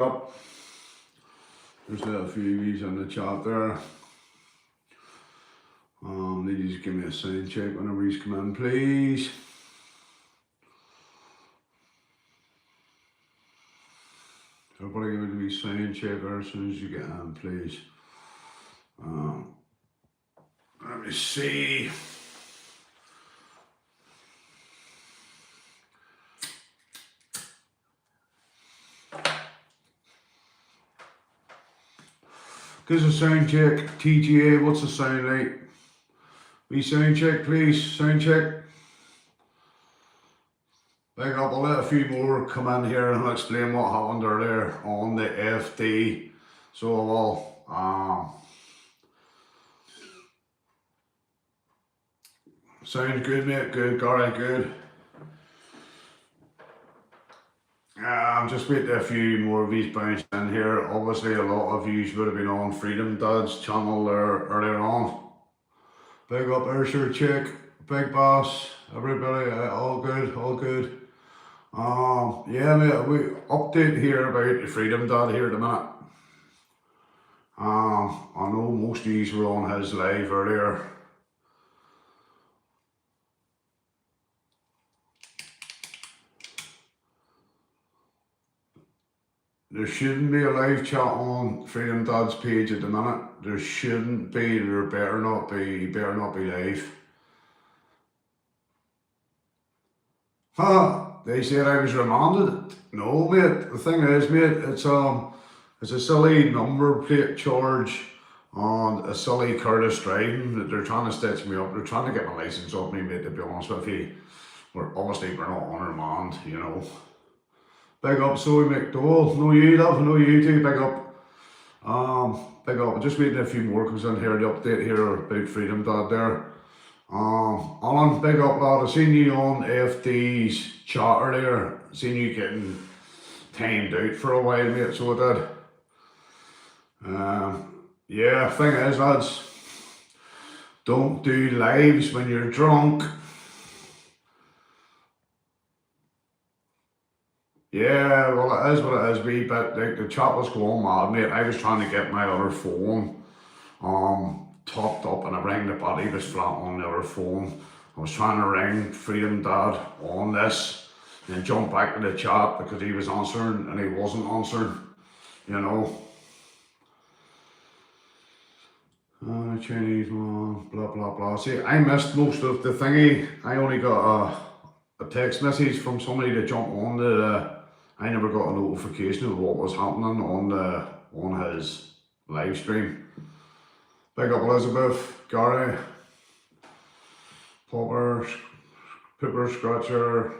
up. There's a few of these in the chat there. They just give me a sound check whenever he's come in, please. Everybody give it a wee sound checker as soon as you get in, please. Let me see. Gives a sound check. TGA, what's the sound like? Wee sound check, please. Sound check. Big up. I'll let a few more come in here and I'll explain what happened earlier on the FD. So sounds good, mate. Good, Gary, good. I'm just waiting a few more of these bounce in here. Obviously, a lot of you would have been on Freedom Dad's channel there earlier on. Big up, Ursher, Chick, Big Boss, everybody, all good, all good. Yeah, mate, we update here about the Freedom Dad here at the minute. I know most of you were on his live earlier. There shouldn't be a live chat on Freedom Dad's page at the minute. There shouldn't be, there better not be live. They said I was remanded. No, mate, the thing is, mate, it's a silly number plate charge and a silly Curtis driving that they're trying to stitch me up. They're trying to get my license off me, mate, to be honest with you. We're not on remand, you know. Big up, Zoe McDowell. No you, love. No you too. Big up. Big up. I'm just waiting a few more comes in here. The update here about Freedom Dad there. Alan, big up, lad. I seen you on FD's chat earlier. Seen you getting timed out for a while, mate. So I did. Yeah. Thing is, lads, don't do lives when you're drunk. Yeah, well, it is what it is, wee bit. Like, the chat was going mad, mate. I was trying to get my other phone topped up and everything. The battery was flat on the other phone. I was trying to ring Freedom Dad on this and then jump back to the chat because he was answering and he wasn't answering, you know. Chinese man, blah, blah, blah. See, I missed most of the thingy. I only got a text message from somebody to jump on the I never got a notification of what was happening on his live stream. Big up Elizabeth, Gary, Popper, Pipper Scratcher,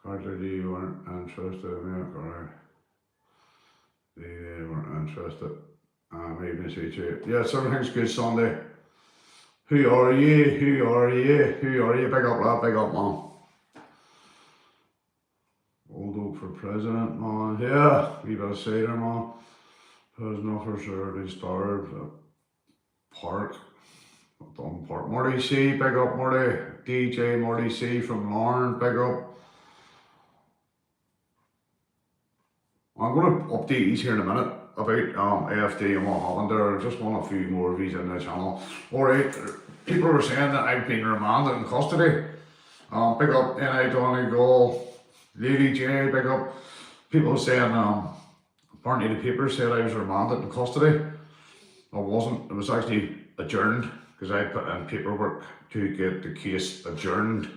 Carter, you weren't interested in it, Gary. They weren't interested. Maybe see you. Yes, everything's good Sunday. Who are you? Who are you? Who are you? Big up lad, big up man. Old Oak for president, man. Yeah, we better say there, man. President for sure, they starved. Park. Done Park. Marty C, big up Marty. DJ Marty C from Lauren, big up. I'm going to update these here in a minute about AFD and what happened there. I just want a few more of these in the channel. Alright, people were saying that I've been remanded in custody. Big up N.I. Donegal. Lady J, big up. People saying, apparently the paper said I was remanded in custody. I wasn't. It was actually adjourned because I put in paperwork to get the case adjourned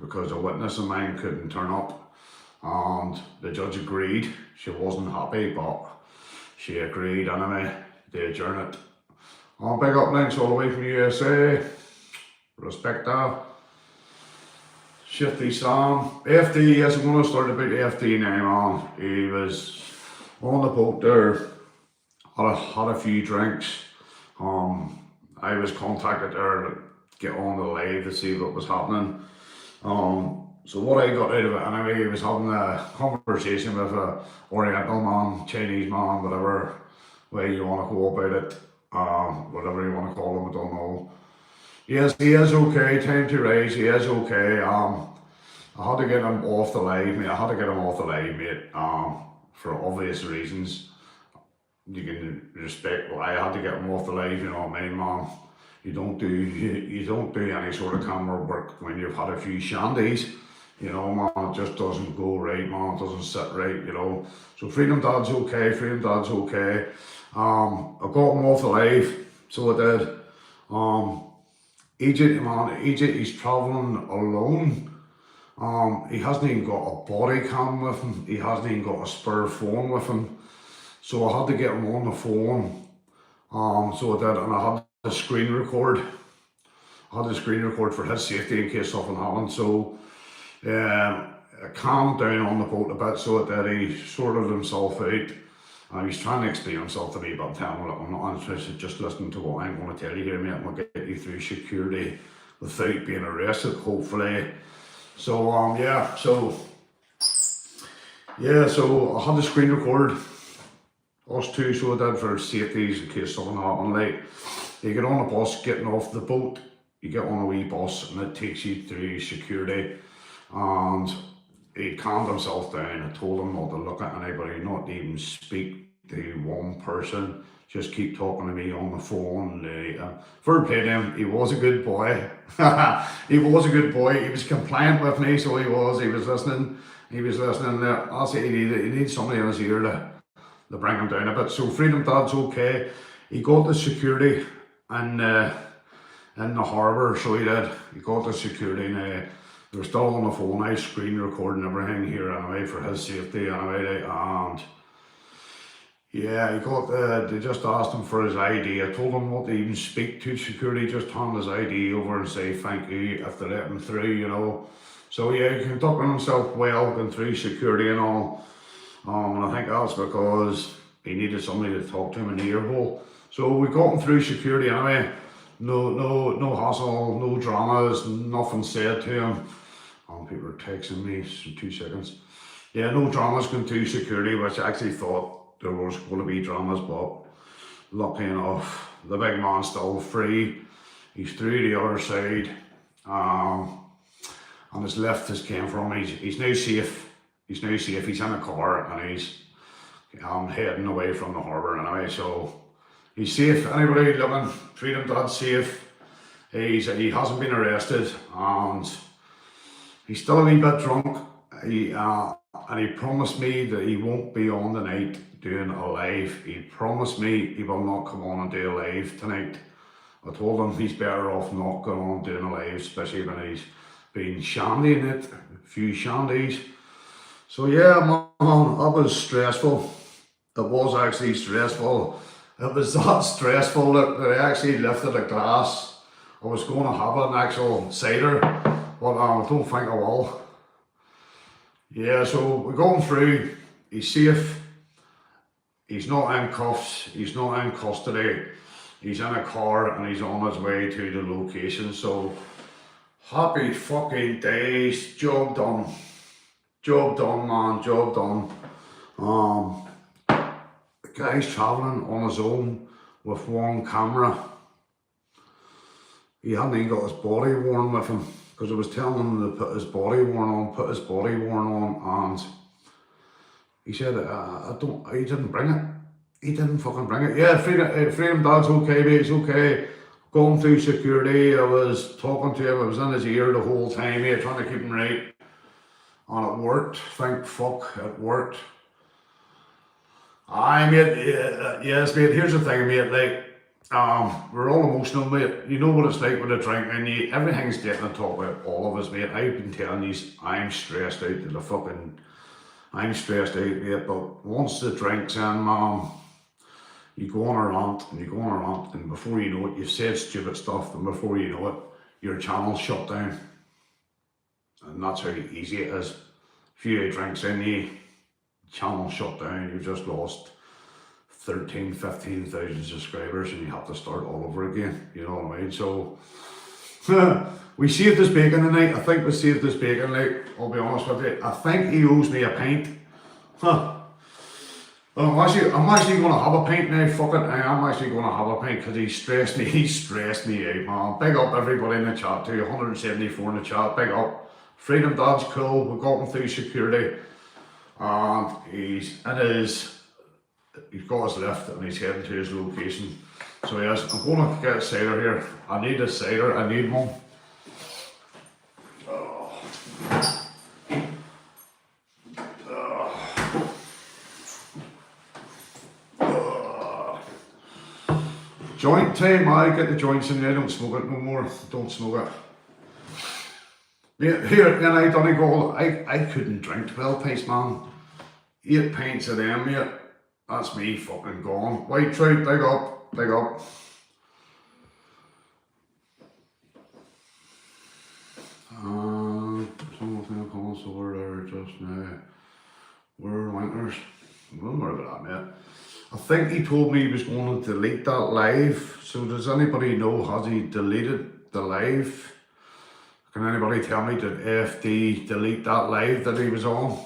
because a witness of mine couldn't turn up and the judge agreed. She wasn't happy, but she agreed anyway to adjourn it. Big up links all the way from USA. Respect that. Shifty Sam. FD, yes, I'm going to start about FD now, man. He was on the boat there, had a few drinks. I was contacted there to get on the live to see what was happening. So what I got out of it anyway, he was having a conversation with a Oriental man, Chinese man, whatever way you want to go about it, whatever you want to call him, I don't know. Yes, he is okay, time to rise, he is okay. I had to get him off the live, mate. I had to get him off the live, mate. For obvious reasons. You can respect why I had to get him off the live. You know what I mean, man? You don't do any sort of camera work when you've had a few shandies. You know, man, it just doesn't go right, man. It doesn't sit right, you know. So Freedom Dad's okay. Freedom Dad's okay. I got him off the live, so I did. Egypt, man, Egypt, he's travelling alone. He hasn't even got a body cam with him. He hasn't even got a spare phone with him. So I had to get him on the phone. So I did, and I had to screen record. I had to screen record for his safety in case something happened. So I calmed down on the boat a bit, so that he sorted himself out. He's trying to explain himself to me, but I'm telling him, look, I'm not interested, just listening to what I'm going to tell you here, mate. I'm going to get you through security without being arrested, hopefully. So, so I had to screen record us two, so I did for safeties in case something happened. Like, you get on a bus, getting off the boat, you get on a wee bus, and it takes you through security. And he calmed himself down. I told him not to look at anybody, not to even speak to one person. Just keep talking to me on the phone. Fair play to him, he was a good boy. He was a good boy. He was compliant with me, so he was. He was listening. He was listening. I say he needs somebody in his ear to bring him down a bit. So Freedom Dad's okay. He got the security in the harbour, so he did. He got the security now. They're still on the phone. I screen recording everything here anyway for his safety anyway. And yeah, he got they just asked him for his ID. I told him not to even speak to security, just hand his ID over and say thank you if they let him through, you know. So yeah, he conducted himself well, going through security and all. And I think that's because he needed somebody to talk to him in the ear hole. So we got him through security anyway. No hassle, no dramas, nothing said to him. People are texting me, so 2 seconds. Yeah, no dramas going through security, which I actually thought there was going to be dramas, but lucky enough, the big man's still free. He's through the other side, and his lift has came from. He's now safe. He's now safe. He's in a car and he's heading away from the harbour anyway. So he's safe. Anybody looking, Freedom Dad's safe. He hasn't been arrested, and he's still a wee bit drunk. And he promised me that he won't be on tonight doing a live. He promised me he will not come on and do a live tonight. I told him he's better off not going on doing a live, especially when he's been shandying it, a few shandies. So yeah, man, that was stressful. It was actually stressful. It was that stressful that I actually lifted a glass. I was going to have an actual cider, but I don't think I will. Yeah, so we're going through. He's safe. He's not in cuffs. He's not in custody. He's in a car and he's on his way to the location. So happy fucking days. Job done. Job done, man. Job done. The guy's travelling on his own with one camera. He hadn't even got his body worn with him, because I was telling him to put his body worn on, and he said, he didn't bring it. He didn't fucking bring it. Yeah, Freedom Dad's okay, mate, he's okay. Going through security, I was talking to him, I was in his ear the whole time, mate, trying to keep him right. And it worked, thank fuck, it worked. Aye, mate, yes, mate, here's the thing, mate, like, we're all emotional, mate. You know what it's like with a drink, and everything's getting on top of all of us, mate. I've been telling you, I'm stressed out to the fucking, I'm stressed out, mate, but once the drink's in, man, you go on a rant, and you go on a rant, and before you know it, you've said stupid stuff, and before you know it, your channel's shut down. And that's how easy it is. A few drinks in you, channel shut down, you've just lost 13, 15,000 subscribers and you have to start all over again, you know what I mean? So, we saved this bacon tonight. I think we saved this bacon, like, I'll be honest with you. I think he owes me a pint. Well, I'm actually going to have a pint now, fuck it. I am actually going to have a pint because he stressed me out, man. Big up everybody in the chat too, 174 in the chat, big up. Freedom Dad's cool, we got him through security, and he's got his lift and he's heading to his location. So yes, I'm going to get a cider here. I need a cider, I need one. Joint time, I get the joints in there, don't smoke it no more, don't smoke it. Yeah, here, then I done go, I couldn't drink 12 pints, man. 8 pints of them, mate. That's me fucking gone. White trout, big up, big up. Something comes over there just now. Where Winters? Where about that, mate? I think he told me he was going to delete that live. So does anybody know, has he deleted the live? Can anybody tell me, did FD delete that live that he was on?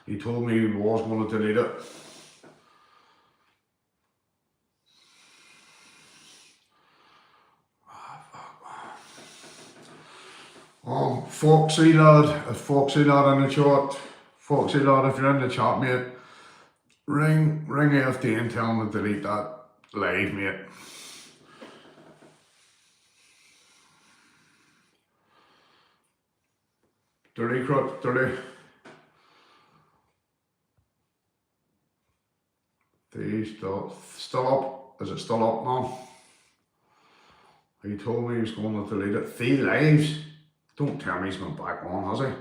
He told me he was going to delete it. Foxy lad in the chat. Foxy lad, if you're in the chat, mate, ring FD and tell him to delete that live, mate. Dirty crap, dirty. He's still up. Is it still up now? He told me he was going to delete it. 3 lives. Don't tell me he's been back on, has he?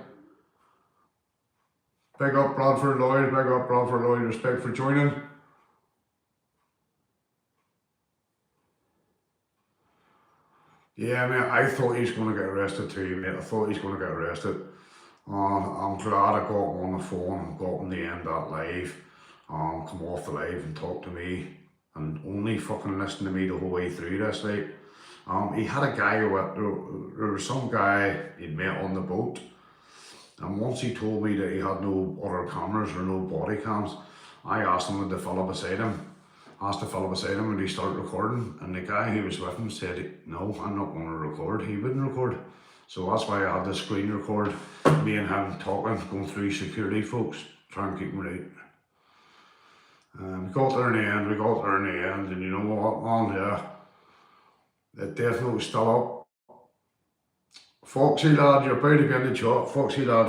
Big up Bradford Lloyd, big up Bradford Lloyd, respect for joining. Yeah, mate, I thought he was going to get arrested too, mate. I thought he was going to get arrested. I'm glad I got him on the phone and got him to end that live. Come off the live and talk to me and only fucking listen to me the whole way through this, like. He had a guy, there was some guy he'd met on the boat, and once he told me that he had no other cameras or no body cams, I asked him the fella beside him, and he started recording, and the guy who was with him said, no, I'm not going to record. He wouldn't record. So that's why I had the screen record, me and him talking, going through security, folks, trying to keep him right. We got there in the end, and you know what, man, yeah. The definitely still up. Foxy lad, you're about to be in the chat. Foxy lad.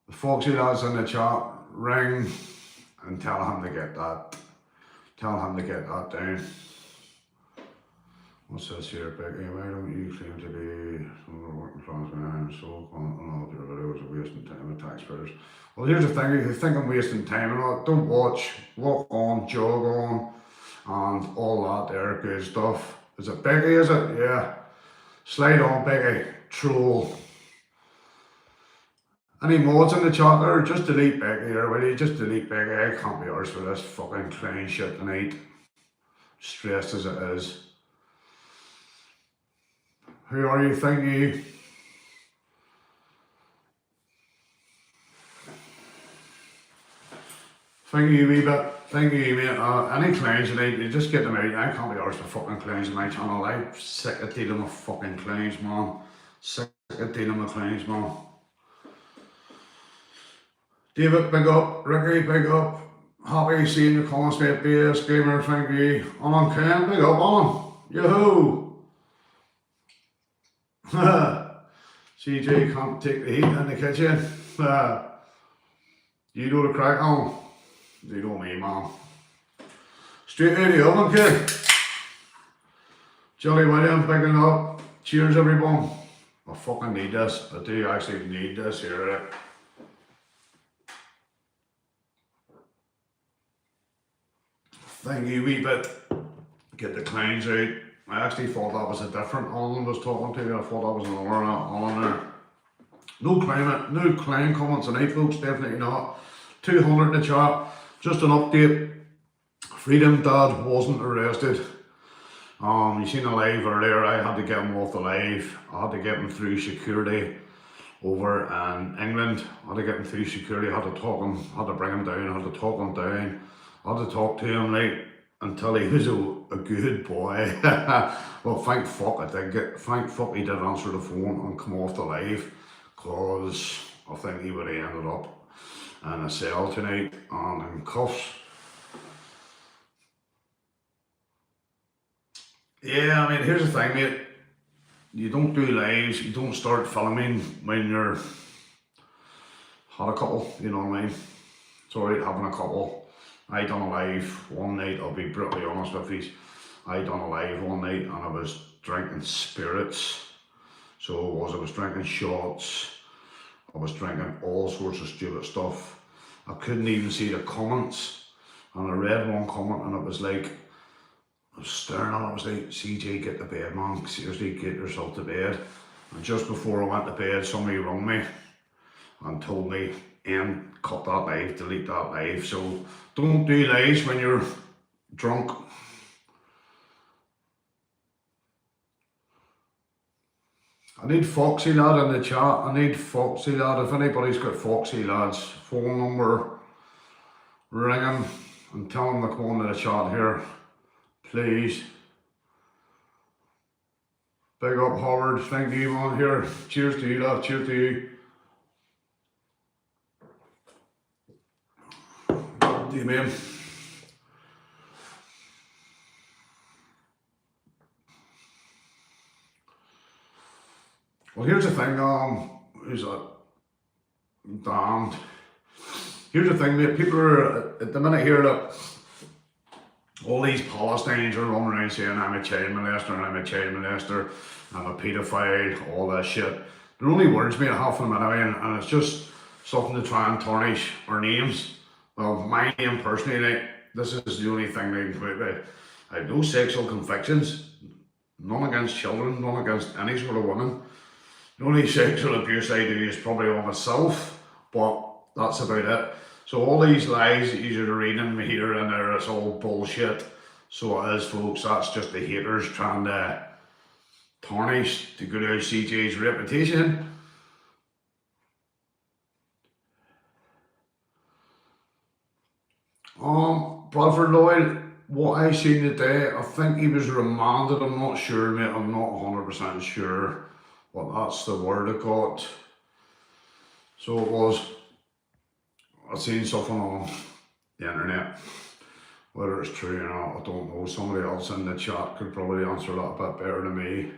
The Foxy lad's in the chat. Ring and tell him to get that. Down. What's this here, Becky? Why don't you claim to be some of the working class men so all of your videos are wasting time with taxpayers? Well, here's the thing, if you think I'm wasting time or not, don't watch, walk on, jog on, and all that there good stuff. Is it Becky, is it? Yeah. Slide on, Becky. Troll. Any mods in the chat there? Just delete Becky there, will you? Just delete Becky. I can't be arsed for this fucking clown shit tonight. Stressed as it is. Who are you, thank you? Thank you, wee bit. Thank you, mate. Any clowns tonight, you just get them out. I can't be arsed for fucking clowns on my channel. I'm sick of dealing with fucking clowns, man. Sick of dealing with clowns, man. David, big up. Ricky, big up. Happy seeing your comments, mate. BS Gamer, thank you. Alan Ken, big up, Alan. Yoo-hoo. CJ can't take the heat in the kitchen. You know the crack on. You know me, man. Straight out of the oven, kid. Jolly William, picking up. Cheers, everyone. I fucking need this. I do actually need this here, right? Thank you, wee bit. Get the clowns out. I actually thought that was a different Alan was talking to. I thought that was another Alan there. No clown comments tonight, folks. Definitely not. 200 in the chat. Just an update. Freedom Dad wasn't arrested. You seen the live earlier. I had to get him off the live. I had to get him through security over in England. I had to get him through security. I had to talk him. Had to bring him down. I had to talk him down. I had to talk to him like until he was a good boy. Well, thank fuck he did answer the phone and come off the live, cause I think he would have ended up in a cell tonight and in cuffs. Yeah, I mean, here's the thing, mate. You don't do lives, you don't start filming when you're had a couple, you know what I mean? It's alright having a couple. I done a live one night, I'll be brutally honest with you. I done a live one night and I was drinking spirits. So I was drinking shots, I was drinking all sorts of stupid stuff. I couldn't even see the comments, and I read one comment and it was like, I was staring at it, I was like, CJ, get to bed, man, seriously, get yourself to bed. And just before I went to bed, somebody rang me and told me, cut that live, delete that live. So don't do lives when you're drunk. I need Foxy Lad in the chat. I need Foxy Lad. If anybody's got Foxy Lad's phone number, ring him and tell him to come on to the chat here, please. Big up Howard, thank you man here. Cheers to you lad, cheers to you. Do you mean? Well, here's the thing, who's that? Damned. Here's the thing, mate, people are, at the minute here, that all these Palestinians are running around saying I'm a child molester and I'm a child molester, I'm a paedophile, all that shit. They're only words, mate, half of them anyway, and it's just something to try and tarnish our names. Well, my name personally, like, this is the only thing I can put about. I have no sexual convictions, none against children, none against any sort of women. The only sexual abuse I do is probably on myself, but that's about it. So all these lies that you're reading here and there, it's all bullshit. So it is, folks, that's just the haters trying to tarnish the good old CJ's reputation. Bradford Lloyd, what I seen today, I think he was remanded, I'm not sure, mate, I'm not 100% sure, but that's the word I got. So it was, I've seen something on the internet, whether it's true or not, I don't know. Somebody else in the chat could probably answer that a bit better than me.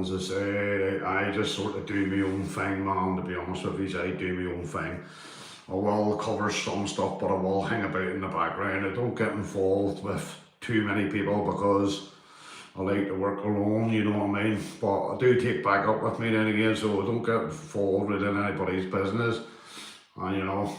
As I say, I just sort of do my own thing, man, to be honest with you. I do my own thing. I will cover some stuff, but I will hang about in the background. I don't get involved with too many people because I like to work alone, you know what I mean? But I do take backup with me then again, so I don't get involved in anybody's business. And you know,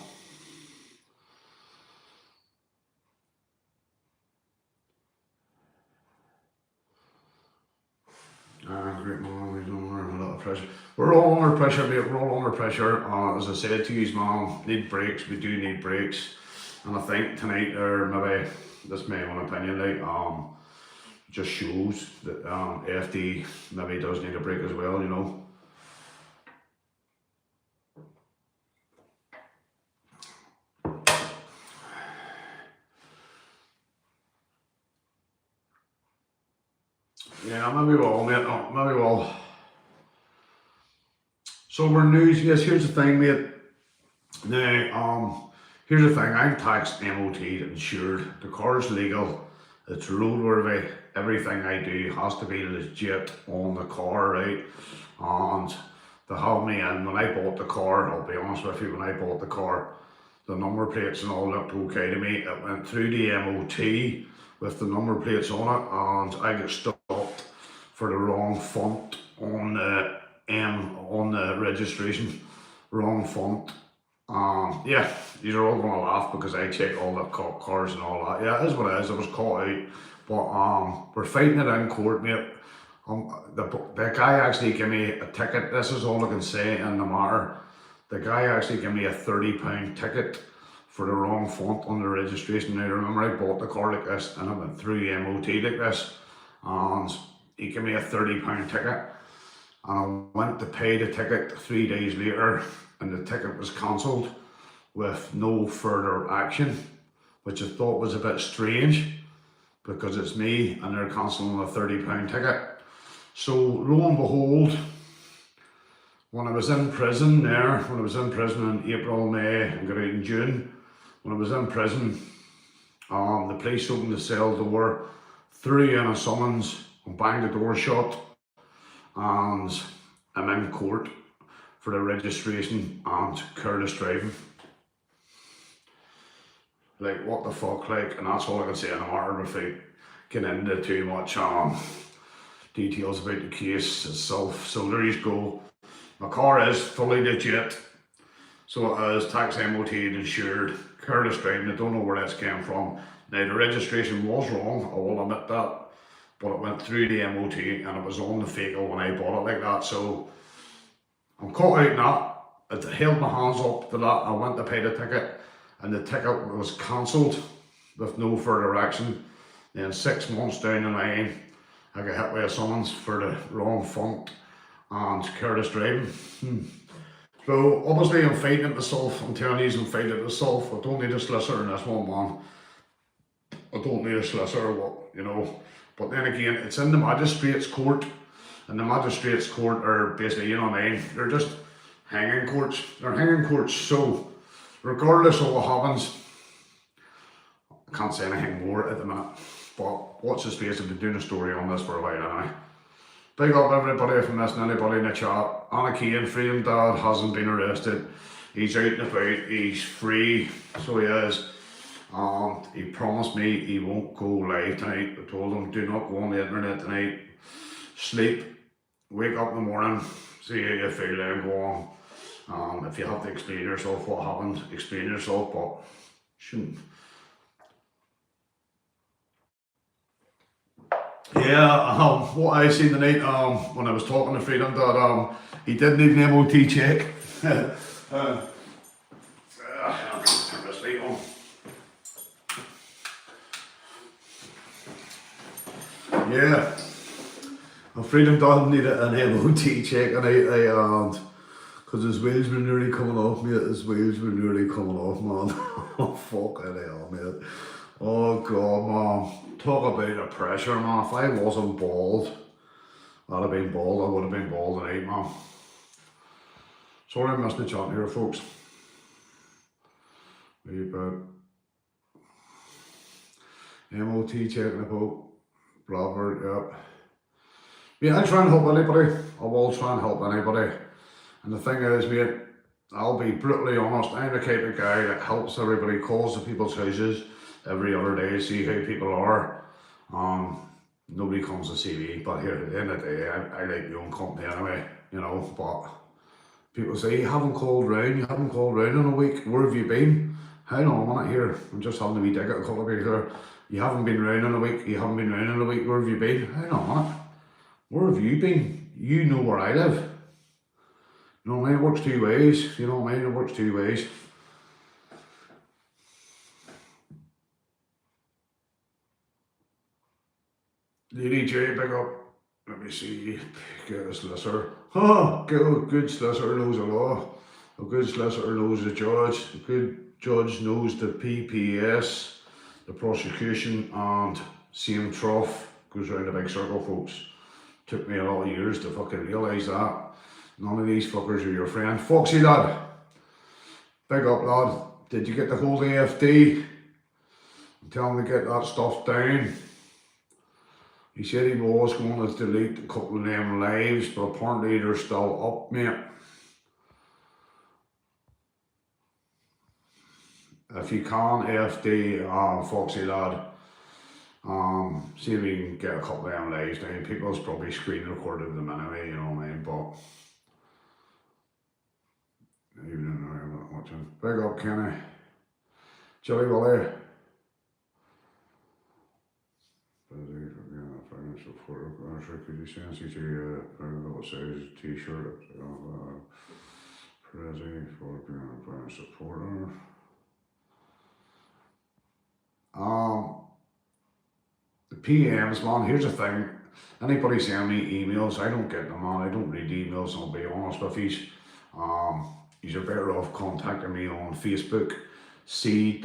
great man, he's under a lot of pressure. We're all under pressure, mate, we're all under pressure. As I said to you, man, need breaks, we do need breaks. And I think tonight, or maybe, this may my opinion, like, just shows that FD maybe does need a break as well, you know. Yeah, maybe we'll, mate. Oh, maybe we'll. So we're news. Yes, here's the thing, mate. Now, here's the thing. I'm taxed, MOT, insured. The car's legal. It's roadworthy. Everything I do has to be legit on the car, right? And they have me in. When I bought the car, I'll be honest with you, when I bought the car, the number plates and all looked okay to me. It went through the MOT with the number plates on it, and I got stopped for the wrong font on the on the registration, wrong font. Yeah, you're all gonna laugh because I check all the cop cars and all that. Yeah, it is what it is. I was caught out, but we're fighting it in court, mate. The guy actually gave me a ticket. This is all I can say in the matter. The guy actually gave me a £30 ticket for the wrong font on the registration. Now remember, I bought the car like this and I went through MOT like this, and he gave me a £30 ticket, and I went to pay the ticket 3 days later, and the ticket was cancelled with no further action, which I thought was a bit strange. because it's me and they're cancelling a £30 ticket. So lo and behold, when I was in prison in April, May, and got out in June, when I was in prison, the police opened the cell door, threw in a summons, and banged the door shut, and I'm in court for the registration and careless driving. Like, what the fuck, like, and that's all I can say in the matter without getting into too much details about the case itself. So there you go. My car is fully legit, so it is tax MOT and insured, careless driving. I don't know where this came from. Now the registration was wrong, I will admit that, but it went through the MOT and it was on the vehicle when I bought it like that. So I'm caught out in that. It held my hands up to that. I went to pay the ticket and the ticket was cancelled with no further action. Then 6 months down the line, I got hit by a summons for the wrong font and careless driving. So obviously I'm fighting it myself. I'm telling you, I'm fighting it myself. I don't need a solicitor in this one, man. I don't need a solicitor, you know. But then again, it's in the magistrates court, and the magistrates court are basically, you know what I mean, they're just hanging courts. They're hanging courts. So regardless of what happens, I can't say anything more at the minute. But watch the space. I've been doing a story on this for a while anyway. Big up everybody from listening, anybody in the chat. Anna Keane, Freedom Dad, hasn't been arrested. He's out and about, he's free, so he is. And he promised me he won't go live tonight. I told him, do not go on the internet tonight. Sleep, wake up in the morning, see how you feel and go on. If you have to explain yourself what happened, explain yourself, but shouldn't. Yeah, what I seen tonight, when I was talking to Freedom Dad, he did need an MOT check. Turn this light on. Yeah, Freedom Dad needed an MOT check, and I because his wheels were nearly coming off, mate. His wheels were nearly coming off, man. Oh, fucking hell, mate. Oh God, man. Talk about the pressure, man. If I wasn't bald, I'd have been bald. I would have been bald tonight, man. Sorry I missed the chat here, folks. Wee bit. MOT checking about. Bradford, yep. Yeah, I try and help anybody. I will try and help anybody. And the thing is, mate, I'll be brutally honest, I'm the type of guy that helps everybody, calls to people's houses every other day, see how people are. Nobody comes to see me, but here at the end of the day, I like my own company anyway, you know. But people say, you haven't called round in a week. Where have you been? Hang on a minute here, I'm just having a wee dig at a couple of people here. You haven't been round in a week, where have you been? Hang on a minute, where have you been? You know where I live. You know what I mean? It works two ways, you know what I mean? It works two ways. Lady J, big up. Let me see, get a solicitor. Good solicitor knows the law. A good solicitor knows the judge. A good judge knows the PPS, the prosecution, and same trough. Goes round a big circle, folks. Took me a lot of years to fucking realise that. None of these fuckers are your friend. Foxy lad, big up lad. Did you get the whole AFD? Tell him to get that stuff down. He said he was going to delete a couple of them lives, but apparently they're still up, mate. If you can, AFD, Foxy lad, see if we can get a couple of them lives down. People's probably screen recorded them anyway, you know what I mean, but even in there, I'm not watching. Big up, Kenny. Jolly Willie. Could you send me to what size t-shirt? Prezi for being a brand supporter. The PMs, man, here's the thing. Anybody send me emails, I don't get them, man. I don't read emails, I'll be honest with you. You're better off contacting me on Facebook, CEEJAY.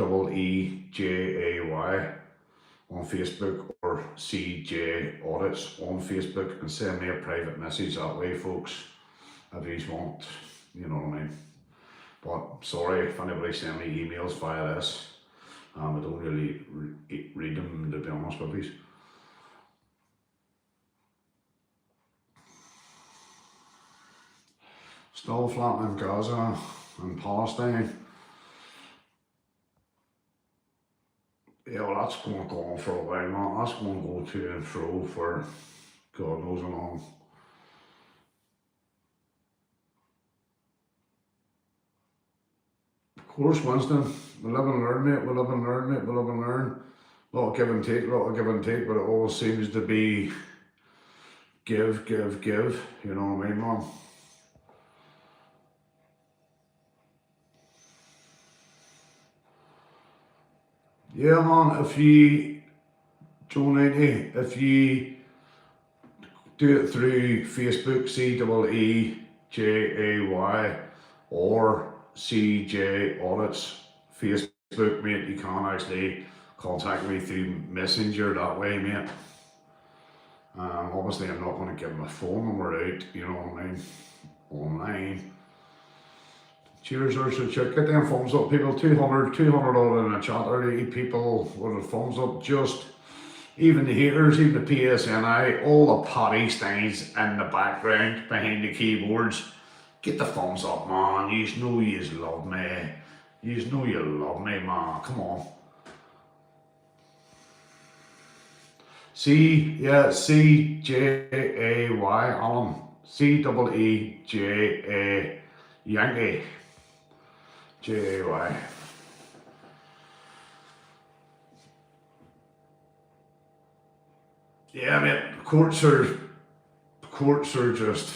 on Facebook or CJ Audits on Facebook and send me a private message that way, folks, if you want, you know what I mean. But sorry if anybody send me emails via this. I don't really read them, to be honest with you. Still flattening Gaza and Palestine. Yeah, well, that's going to go on for a while, man. That's going to go to and fro for God knows how long. Of course, Winston, we live and learn, mate. We live and learn, mate. We live and learn. A lot of give and take, but it always seems to be give, give, give. You know what I mean, man? Yeah, man, if you, Joe 90, if you do it through Facebook, CEEJAY, or CJ Audits Facebook, mate, you can actually contact me through Messenger that way, mate. Obviously, I'm not going to give my phone number out, you know what I mean, online. Cheers, Ursula. Get them thumbs up, people. 200 all in the chat already. People with a thumbs up. Just even the haters, even the PSNI, all the potty steins in the background behind the keyboards. Get the thumbs up, man. You know you love me. You know you love me, man. Come on. CJAY, Alan. CEEJA, Yankee. JAY. Yeah, mate, courts are just,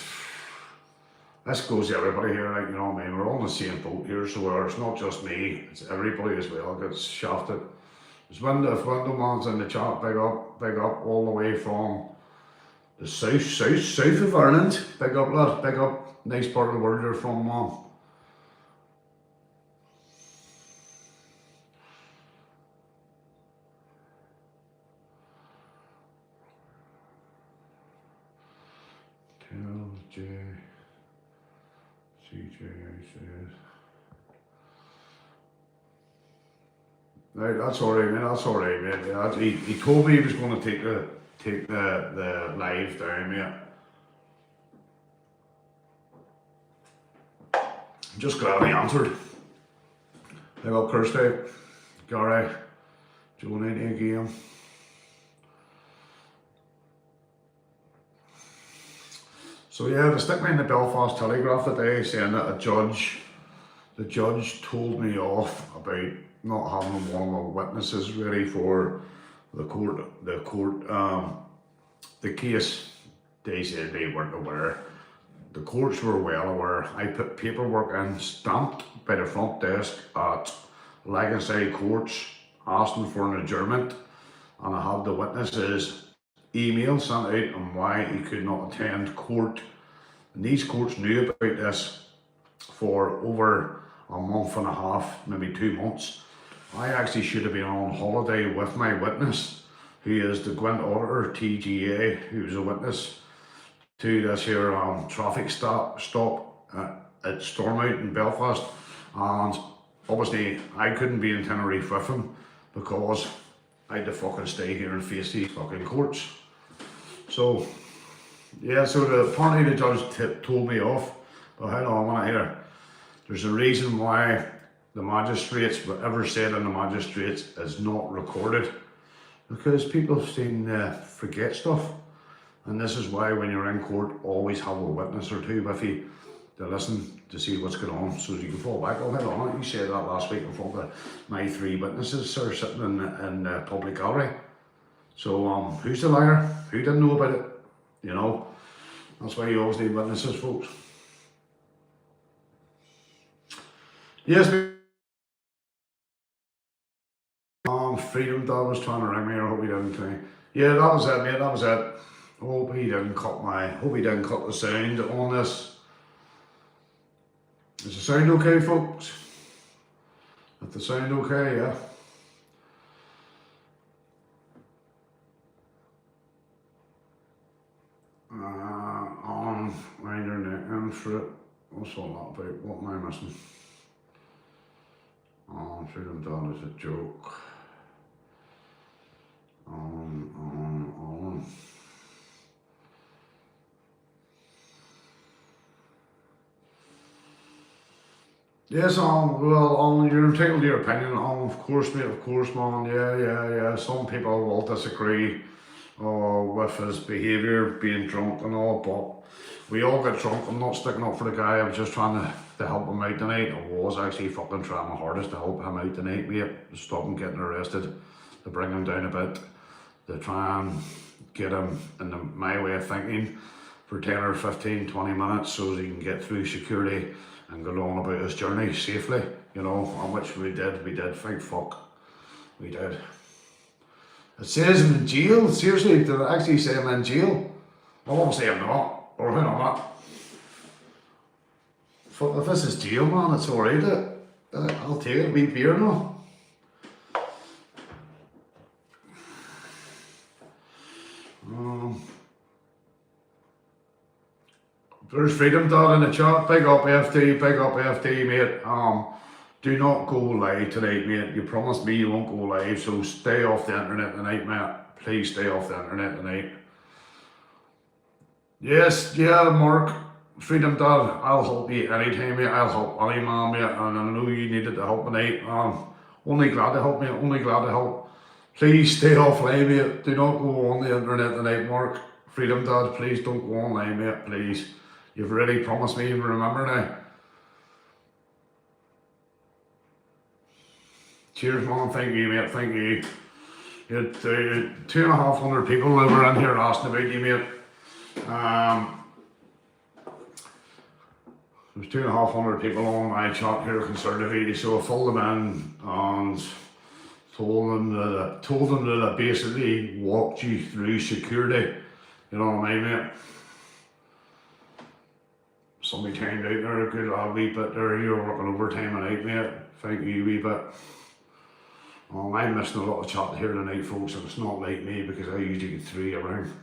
this goes to everybody here, like, you know what I mean, we're all in the same boat here, so it's not just me, it's everybody as well gets shafted. If Window Man's in the chat, big up all the way from the south of Ireland, big up lad, big up, nice part of the world you're from, man. CJ says. Right, that's alright, mate. That's alright, mate. Yeah, he told me he was going to take the live down, mate. I'm just glad he answered. Big up Kirsty, Gary, Joe 90 again. So yeah, they stick me in the Belfast Telegraph today saying that the judge told me off about not having one of the witnesses ready for the case. They said they weren't aware. The courts were well aware. I put paperwork in, stamped by the front desk at Legacy Courts, asking for an adjournment, and I had the witnesses email sent out on why he could not attend court. And these courts knew about this for over a month and a half, maybe 2 months. I actually should have been on holiday with my witness, who is the Gwent Auditor, TGA, who's a witness to this here traffic stop at Stormont in Belfast. And obviously I couldn't be in Tenerife with him because I had to fucking stay here and face these fucking courts. So yeah, so apparently the judge told me off, but hold on a minute here. There's a reason why the magistrates, whatever said in the magistrates, is not recorded, because people seem to forget stuff. And this is why when you're in court, always have a witness or two with you to listen to see what's going on, so you can fall back. Oh, hold on, you said that last week in front of my 3 witnesses are sitting in public gallery. So who's the liar? Who didn't know about it? You know, that's why you always need witnesses, folks. Yes, Freedom Dad was trying to ring me. I hope he didn't tonight. Yeah, that was it, mate. That was it. Hope he didn't cut the sound on this. Is the sound okay, folks? Is the sound okay? Yeah. points for it. What's all that about? What am I missing? Freedom Dad is a joke. On. Yes, well, you're entitled to your opinion. Of course, mate, of course, man. Yeah. Some people will disagree with his behaviour, being drunk and all, but we all get drunk. I'm not sticking up for the guy. I was just trying to help him out tonight. I was actually fucking trying my hardest to help him out tonight, mate. Stop him getting arrested, to bring him down a bit, to try and get him in my way of thinking for 10 or 15, 20 minutes so he can get through security and go on about his journey safely, you know, on which we did, thank fuck, we did. It says I'm in jail, seriously, did it actually say I'm in jail? Well, obviously I'm not, or hang on that. If this is jail, man, it's alright, I'll take it, a wee beer now. There's Freedom Dad in the chat. Big up FD, mate. Do not go live tonight, mate. You promised me you won't go live, so stay off the internet tonight, mate. Please stay off the internet tonight. Yes, yeah, Mark. Freedom Dad, I'll help you anytime, mate. I'll help any man, mate. And I know you needed the help tonight. Only glad to help, mate. Only glad to help. Please stay offline, mate. Do not go on the internet tonight, Mark. Freedom Dad, please don't go online, mate. Please. You've already promised me, remember now. Cheers, man. Thank you, mate. Thank you. You had 2,500 people that were in here asking about you, mate. There's 2,500 people on my chat here concerned about you, so I filled them in and told them that I basically walked you through security. You know what I mean, mate? Somebody timed out there, a good old wee bit there. You're working overtime tonight, mate. Thank you, wee bit. I'm missing a lot of chat here tonight, folks, and it's not like me because I usually get 3 around.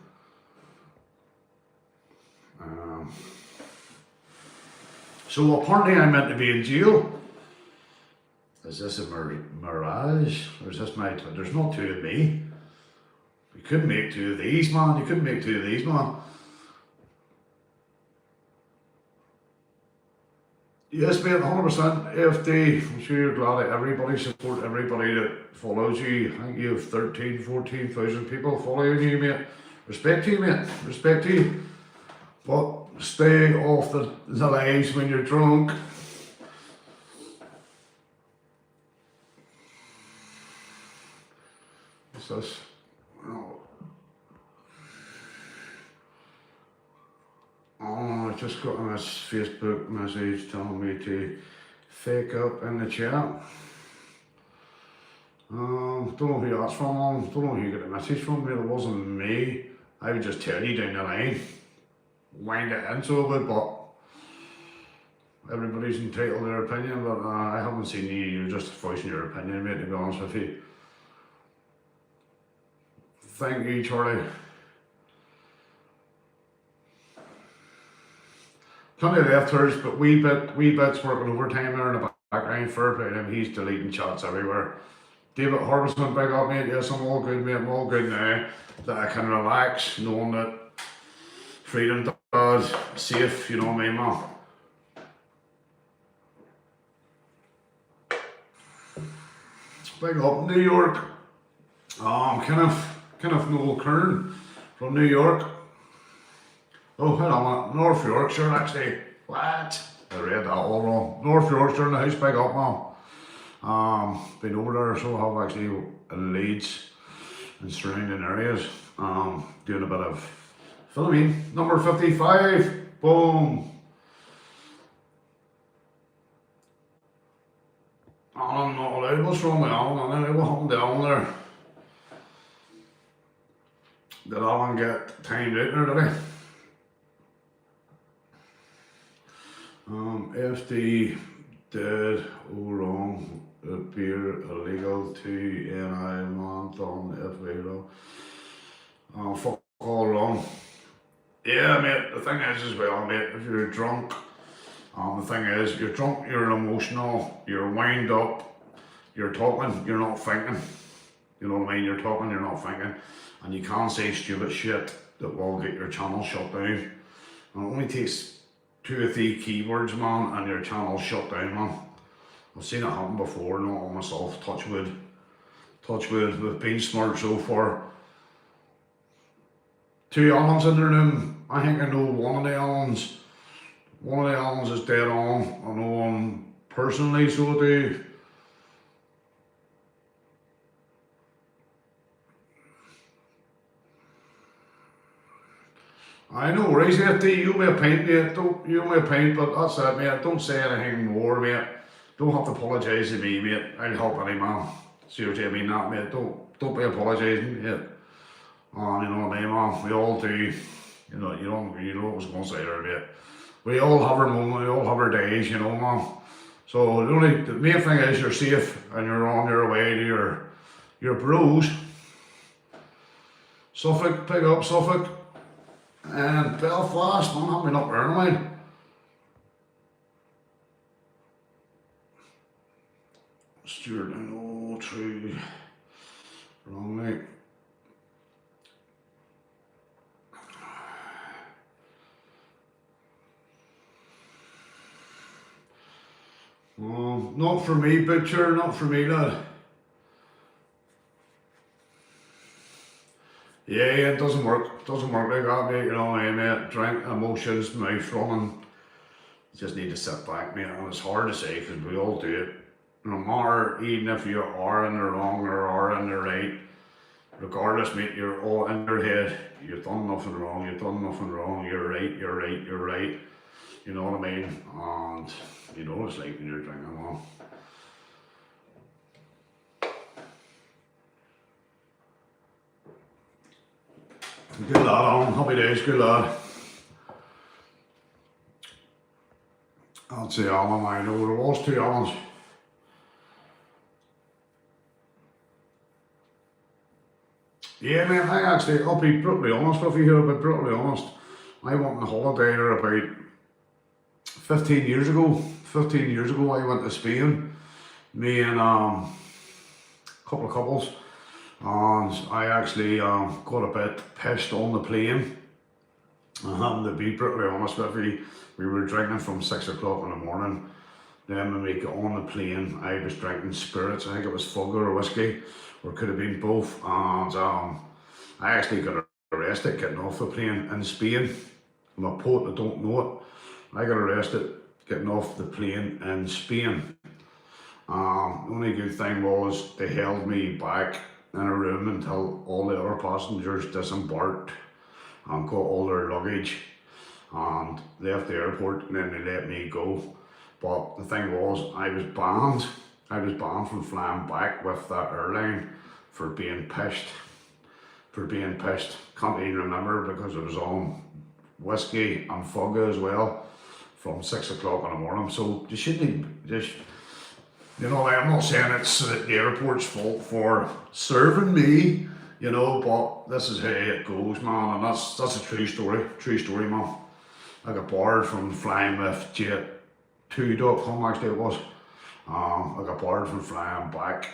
So apparently I'm meant to be in jail. Is this a mirage? Or is this there's not 2 of me. You couldn't make 2 of these, man. You couldn't make 2 of these, man. Yes, mate, 100%. FD, I'm sure you're glad that everybody support everybody that follows you. I think you have 13, 14,000 people following you, mate. Respect to you, mate. Respect to you. But stay off the lives when you're drunk. What's this? I just got a Facebook message telling me to fake up in the chat. Don't know who that's from, don't know who you got the message from, it wasn't me. I would just tell you down the line. Wind it in so a bit, but everybody's entitled to their opinion, but I haven't seen you, you're just voicing your opinion, mate, to be honest with you. Thank you, Charlie. Plenty of left hers, but wee bit's working overtime there in the background. Fair play to him, he's deleting chats everywhere. David Harbison, big up, mate. Yes, I'm all good, mate. I'm all good now. That I can relax, knowing that Freedom Dad's safe, you know what I mean, man. Big up, New York. Kenneth Noel Kern from New York. Oh, hang on, North Yorkshire actually. What? I read that all wrong. North Yorkshire in the house, big up, man. Been over there, so I have actually in Leeds and surrounding areas. Doing a bit of filming. Number 55, boom. I'm not allowed. What's wrong with Alan? What happened to Alan there? Did Alan get timed out there today? FD did wrong appear illegal to NI month on FVO. Fuck all wrong. Yeah, mate, the thing is as well, mate, if you're drunk, the thing is, you're drunk, you're emotional, you're wound up, you're talking, you're not thinking. You know what I mean? You're talking, you're not thinking. And you can't say stupid shit that will get your channel shut down. And it only takes 2 or 3 keywords, man, and your channel's shut down, man. I've seen it happen before, not on myself, touch wood. Touch wood, we've been smart so far. 2 Allens in the room, I think I know one of the Allens. One of the Allens is dead on. I know him personally, so I do. I know, right, FD, you may paint, mate, you may paint, but that's it, mate, don't say anything more, mate. Don't have to apologise to me, mate, I'll help any man. Seriously, I mean that, mate, don't be apologising, mate. You know what I mean, man, we all do, you know what I was going to say there, mate. We all have our moments, we all have our days, you know, man. So the main thing is you're safe and you're on your way to your bros. Suffolk, pick up Suffolk. And Belfast, man, I've been up there anyway. Stuart, I know, true. Wrong, mate. Not for me, Butcher, not for me, lad. Yeah, it doesn't work. It doesn't work like that, mate. You know what I mean, mate? Drink, emotions, mouth running. You just need to sit back, mate. And it's hard to say because we all do it. No matter, even if you are in the wrong or are in the right, regardless, mate, you're all in your head. You've done nothing wrong. You've done nothing wrong. You're right. You're right. You're right. You know what I mean? And you know what it's like when you're drinking, man. Good lad, Alan. Happy days, good lad. I'd say Alan, I know there was 2 Allens. Yeah, man, I'll be brutally honest with you here, I'll be brutally honest. I went on holiday there about 15 years ago. 15 years ago, I went to Spain. Me and a couple of couples. And I actually got a bit pissed on the plane. And to be brutally honest with you, we were drinking from 6 o'clock in the morning. Then when we got on the plane, I was drinking spirits. I think it was Fugger or whiskey, or it could have been both. And I actually got arrested getting off the plane in Spain. I'm a poet, I don't know it. I got arrested getting off the plane in Spain. The only good thing was they held me back in a room until all the other passengers disembarked and got all their luggage and left the airport, and then they let me go. But the thing was, I was banned from flying back with that airline for being pissed. Can't even remember because it was on whiskey and fugga as well from 6 o'clock in the morning. So you shouldn't just, you know, I'm not saying it's the airport's fault for serving me, you know, but this is how it goes, man, and that's a true story, man. I got barred from flying with Jet2.com, actually it was. I got barred from flying back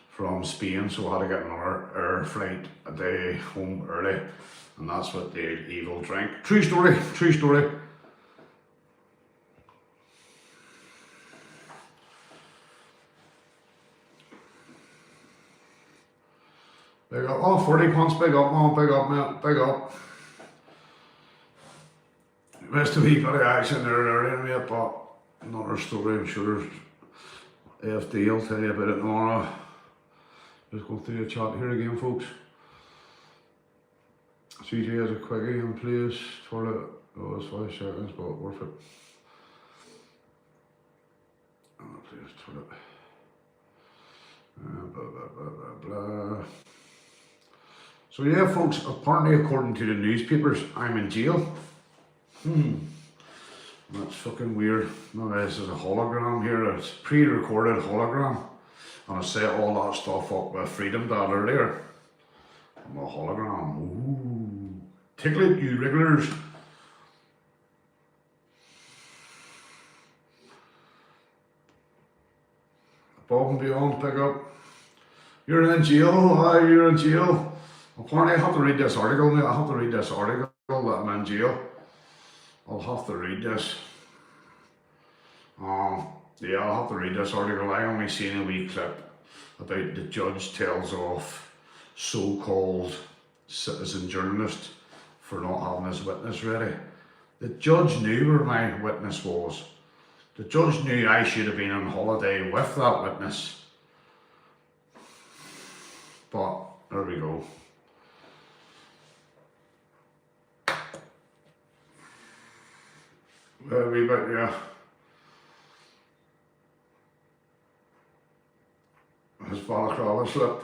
from Spain, so I had to get another air flight a day home early, and that's what the evil drink. True story. Big up, oh, 40 punts, big up, man, big up, mate, big up. Missed a wee bit of action there earlier, mate, but another story, I'm sure AFD will tell you about it tomorrow. Just go through the chat here again, folks. CJ has a quickie in place, toilet, oh, it's 5 seconds, but worth it. Please, toilet. Blah, blah, blah, blah, blah. So yeah, folks, apparently according to the newspapers, I'm in jail. That's fucking weird. No, this is a hologram here. It's pre-recorded hologram. And I set all that stuff up with Freedom Dad earlier. I'm a hologram. Ooh. Tickle it, you regulars. above and beyond, pick up. You're in jail, you're in jail. Apparently I have to read this article, mate. I have to read this article that I'm in jail. I'll have to read this. Yeah, I'll have to read this article. I only seen a wee clip about the judge tells off so-called citizen journalist for not having his witness ready. The judge knew where my witness was. The judge knew I should have been on holiday with that witness. But there we go. A wee bit, yeah. His balaclava slipped.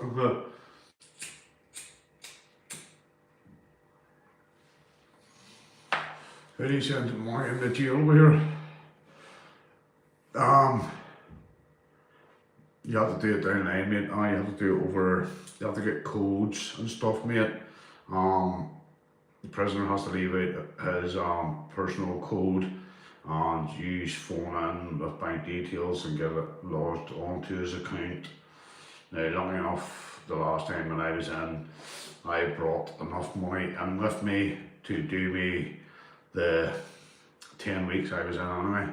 Who do you send money in the jail over here? You have to do it down the line, mate. You have to do it over, you have to get codes and stuff, mate. The prisoner has to leave out his personal code and use phone in with bank details and get it lodged onto his account. Now, lucky enough, the last time when I was in, I brought enough money in with me to do me the 10 weeks I was in anyway.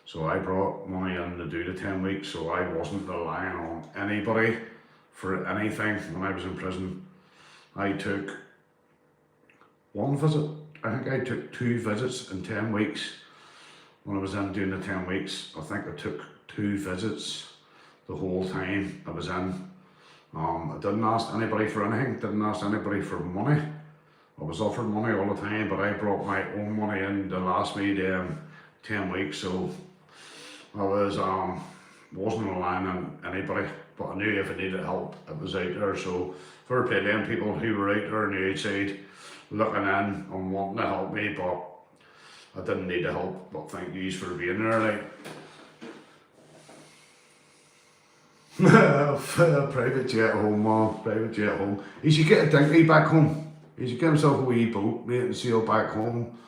So I brought money in to do the 10 weeks, so I wasn't relying on anybody for anything when I was in prison. I took one visit. I think I took 2 visits in 10 weeks. When I was in doing the 10 weeks, I think I took 2 visits the whole time I was in. I didn't ask anybody for anything, didn't ask anybody for money. I was offered money all the time, but I brought my own money in to last me the 10 weeks, so I wasn't relying on anybody, but I knew if I needed help, it was out there. So fair play to them people who were out there on the outside looking in and wanting to help me, but I didn't need the help, but thank yous for being there, like. Private jet home, man, private jet home. He should get a dinghy back home. He should get himself a wee boat, mate, and sail back home.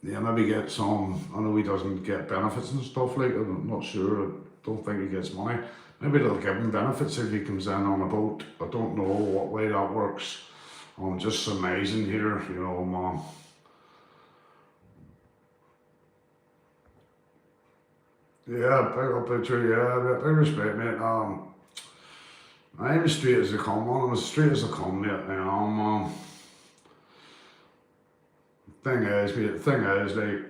Yeah, maybe get some, I know he doesn't get benefits and stuff like that, I'm not sure, I don't think he gets money. Maybe they'll give him benefits if he comes in on a boat. I don't know what way that works. I'm just surmising here, you know, man. Yeah, big up picture, yeah, big respect, mate. I'm as straight as they come, man. I'm as straight as they come, mate, you know, man. Thing is, mate, the thing is, like,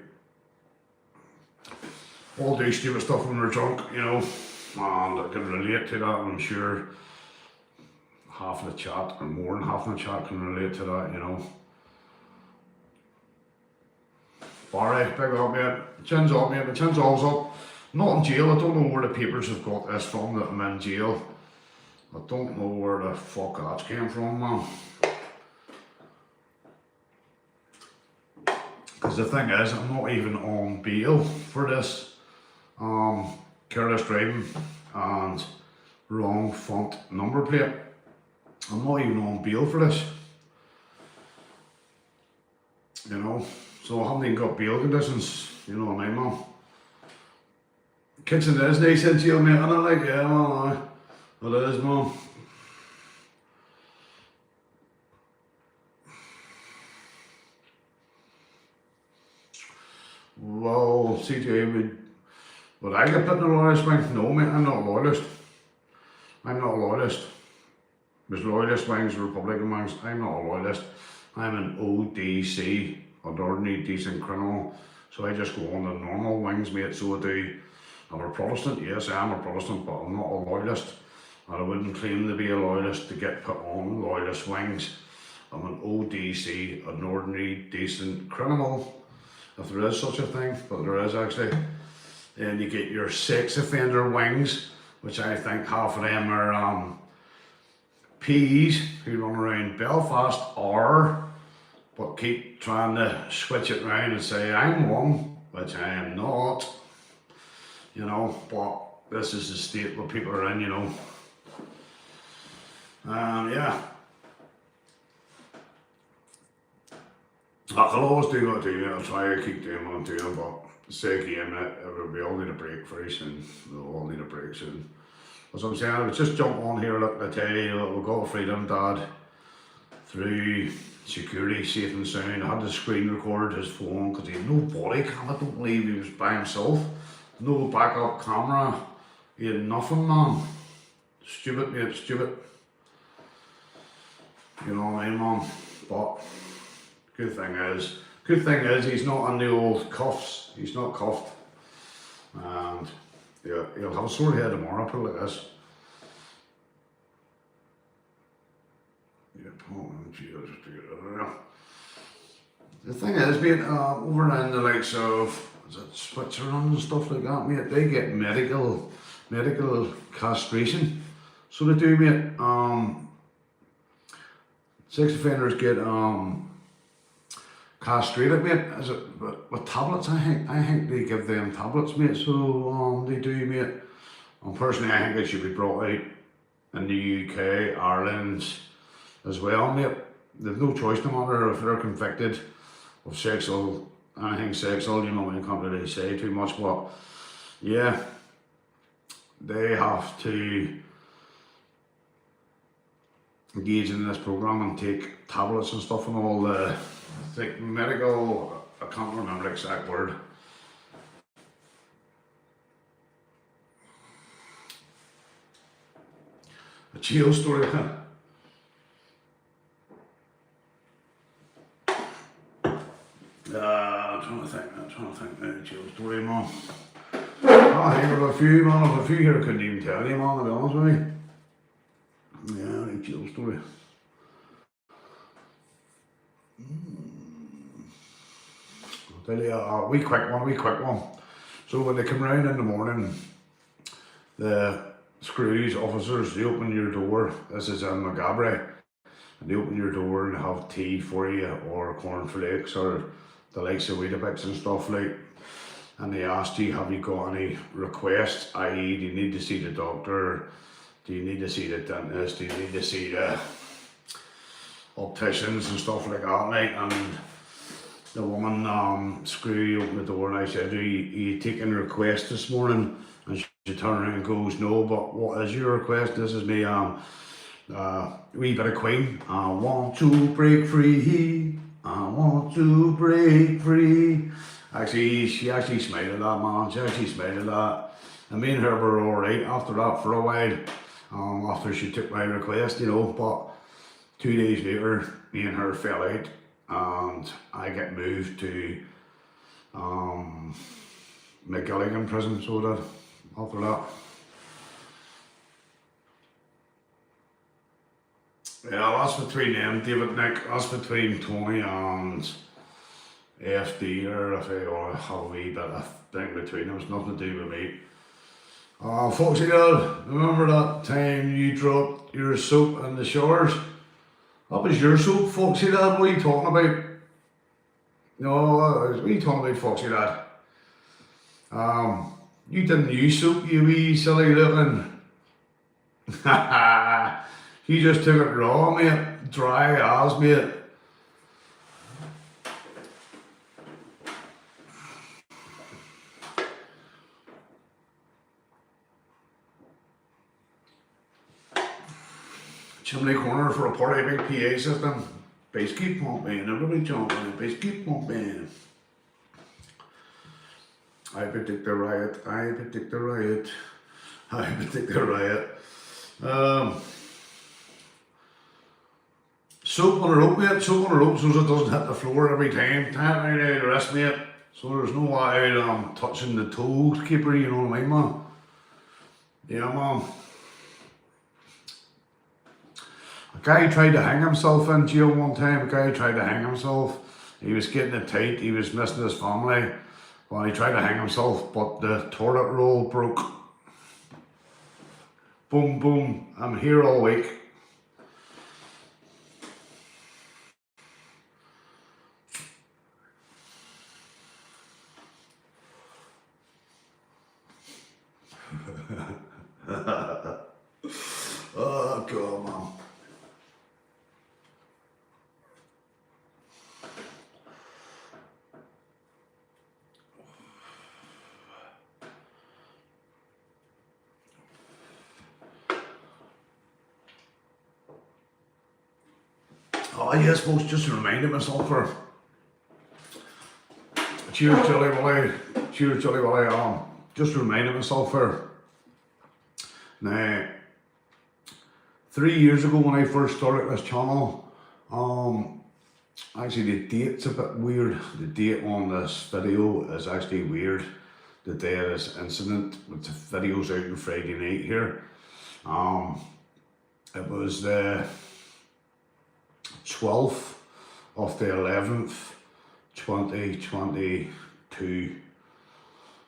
all do stupid stuff when we're drunk, you know, and I can relate to that, and I'm sure half of the chat, or more than half of the chat, can relate to that, you know. Barry, big up, mate. Chin's up, mate, my chin's always up. Not in jail, I don't know where the papers have got this from, that I'm in jail. I don't know where the fuck that came from, man. Because the thing is, I'm not even on bail for this. Careless driving and wrong font number plate. I'm not even on bail for this. You know, so I haven't even got bail conditions, you know what I mean, man. Kitchen is nice in jail, mate, and I like, yeah, man, it is, man. Well, CJ, would I get put in a loyalist wing? No, mate, I'm not a loyalist. I'm not a loyalist. There's loyalist wings, Republican wings. I'm not a loyalist. I'm an ODC, an ordinary decent criminal. So I just go on the normal wings, mate, so I do. I'm a Protestant, yes, I am a Protestant, but I'm not a loyalist. And I wouldn't claim to be a loyalist to get put on loyalist wings. I'm an ODC, an ordinary decent criminal. If there is such a thing, but there is actually. Then you get your sex offender wings, which I think half of them are P's who run around Belfast but keep trying to switch it around and say I'm one, which I am not. You know, but this is the state where people are in, you know. Yeah. I'll always do what I do, I'll try to keep doing what I'm doing, but say again, we all need a break very soon. We all need a break soon. As I'm saying, I would just jump on here, look, I tell you, we got freedom, Dad, through security, safe and sound. I had to screen record his phone because he had no body cam. I don't believe he was by himself. No backup camera. He had nothing, man. Stupid, mate, stupid. You know what I mean, man? But good thing is he's not on the old cuffs. He's not cuffed. And yeah, he'll have a sore head tomorrow, put it like this. Yeah, just to get it out of there. The thing is, mate, over in the likes of, is it Switzerland and stuff like that, mate, they get medical castration. So they do, mate. Sex offenders get castrated, mate. Is it with tablets? I think they give them tablets, mate. So they do, mate. Personally, I think they should be brought out in the UK, Ireland as well, mate. They've no choice, no matter if they're convicted of anything sexual, you know, I can't really say too much, but yeah, they have to engage in this program and take tablets and stuff and all the, I think, medical, I can't remember the exact word. A jail story. I'm trying to think now, jail story, man. I think of a few, man. Of a few here I couldn't even tell you, man, to be honest with you. Yeah, a jail story. I'll tell you a wee quick one. So when they come round in the morning, the screws officers, they open your door. This is in Magabry. And they open your door and have tea for you, or cornflakes, or the likes of Weetabix and stuff like. And they asked you, have you got any requests, i.e. do you need to see the doctor, do you need to see the dentist, do you need to see the opticians and stuff like that, like. And the woman, Screw, opened the door and I said, are you taking requests this morning? And she turned around and goes, no, but what is your request? This is me, wee bit of Queen. I want to break free, I want to break free. Actually, she actually smiled at that, man. She actually smiled at that. And me and her were alright after that for a while. After she took my request, you know. But 2 days later, me and her fell out, and I get moved to McGilligan prison. So that after that. Yeah, that's between them, David, Nick. That's between Tony and FD, or if I want to have a wee bit of thing between them. It's nothing to do with me. Foxy Dad, remember that time you dropped your soap in the showers? That was your soap, Foxy Dad. What are you talking about? No, what are you talking about, Foxy Dad? You didn't use soap, you wee silly looking. You just took it raw, mate. Dry as, mate. Chimney corner for a party, big PA system. Bass keep pumping, everybody jumping, bass keep pumping. I predict the riot, I predict the riot, I predict the riot. Soap on a rope, mate, soap on a rope so it doesn't hit the floor every time. Time right out of the wrist, mate. So there's no out touching the toes keeper, you know what I mean, man? Yeah, man. A guy tried to hang himself in jail one time. He was getting it tight, he was missing his family. Well, he tried to hang himself, but the toilet roll broke. Boom, boom, I'm here all week. Oh, God, man. yes, folks, just reminded myself for cheers, Jolly Willie. Cheers, Jolly Willie. Just reminded myself for now. 3 years ago when I first started this channel, actually the date's a bit weird. The date on this video is actually weird. The day of this incident, with the videos out on Friday night here. It was the 12th of the 11th, 2022.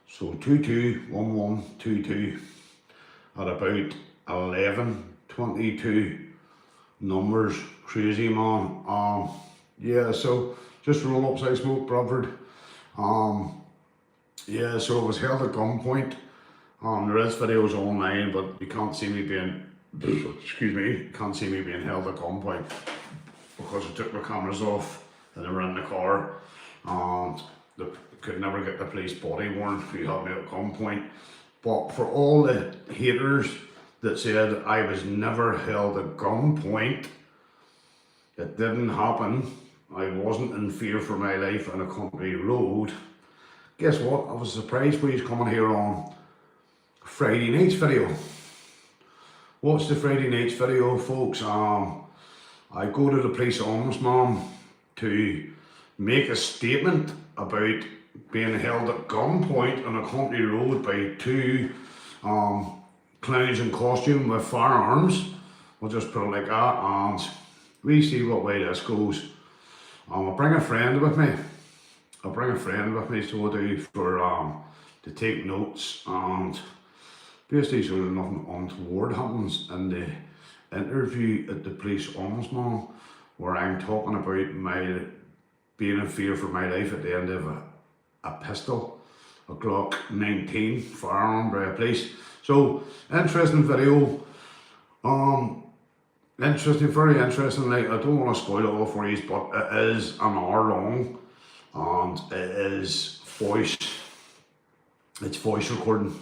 So 221122 at about 11:22. Numbers crazy, man. Yeah, so just roll upside smoke, Bradford. Yeah, so it was held at gunpoint. There is videos online, but you can't see me being, excuse me, can't see me being held at gunpoint because I took my cameras off and they were in the car, and they could never get the police body worn if you had me at gunpoint. But for all the haters that said I was never held at gunpoint, it didn't happen. I wasn't in fear for my life on a country road. Guess what? I was surprised when he's coming here on Friday night's video. What's the Friday night's video, folks? I go to the police ombudsman to make a statement about being held at gunpoint on a country road by two clowns in costume with firearms. We'll just put it like that, and we see what way this goes. I'll bring a friend with me. So I do for to take notes, and basically so that nothing untoward happens in the interview at the police ombudsman, where I'm talking about my being in fear for my life at the end of a pistol, a Glock 19 firearm by a police. So interesting video, very interesting. Like, I don't want to spoil it all for you, but it is an hour long, and it is voice. It's voice recording.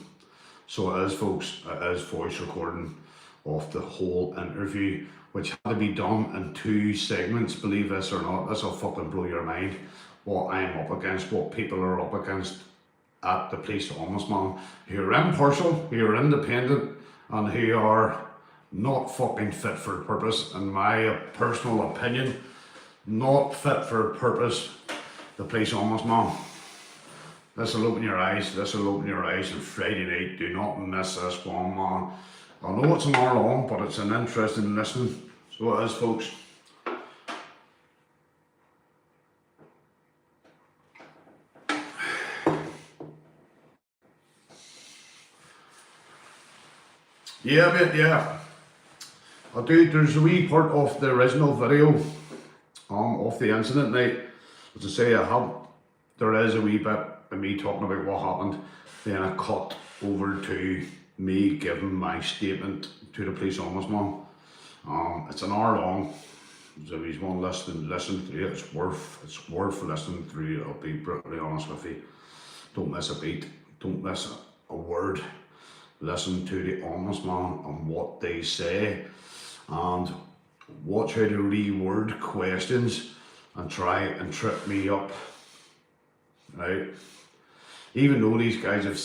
So it is, folks. It is voice recording of the whole interview, which had to be done in 2 segments. Believe this or not, this will fucking blow your mind. What I'm up against, what people are up against at the police ombudsman, who are impartial, who are independent, and who are not fucking fit for purpose, in my personal opinion. Not fit for purpose, the police ombudsman. This will open your eyes, on Friday night. Do not miss this one, man. I know it's an hour long, but it's an interesting listen. So it is, folks. Yeah, mate, yeah. There's a wee part of the original video of the incident night. As I say, there is a wee bit of me talking about what happened, then I cut over to me giving my statement to the police ombudsman. It's an hour long, so if you want to listen through it, it's worth listening through it. I'll be brutally honest with you. Don't miss a beat, don't miss a word. Listen to the ombudsman and what they say, and watch how they reword questions and try and trip me up, right? Even though these guys have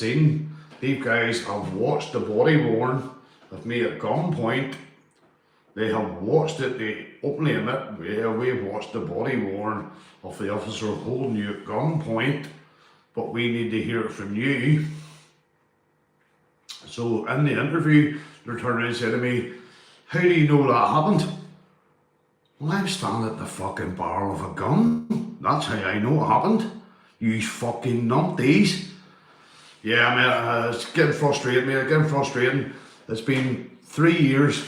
watched the body worn of me at gunpoint. They have watched it, they openly admit, yeah, we've watched the body worn of the officer holding you at gunpoint, but we need to hear it from you. So in the interview, they're turning around and saying to me, how do you know that happened? Well, I'm standing at the fucking barrel of a gun. That's how I know it happened. You fucking numpties. Yeah, man, it's getting frustrating, It's been 3 years,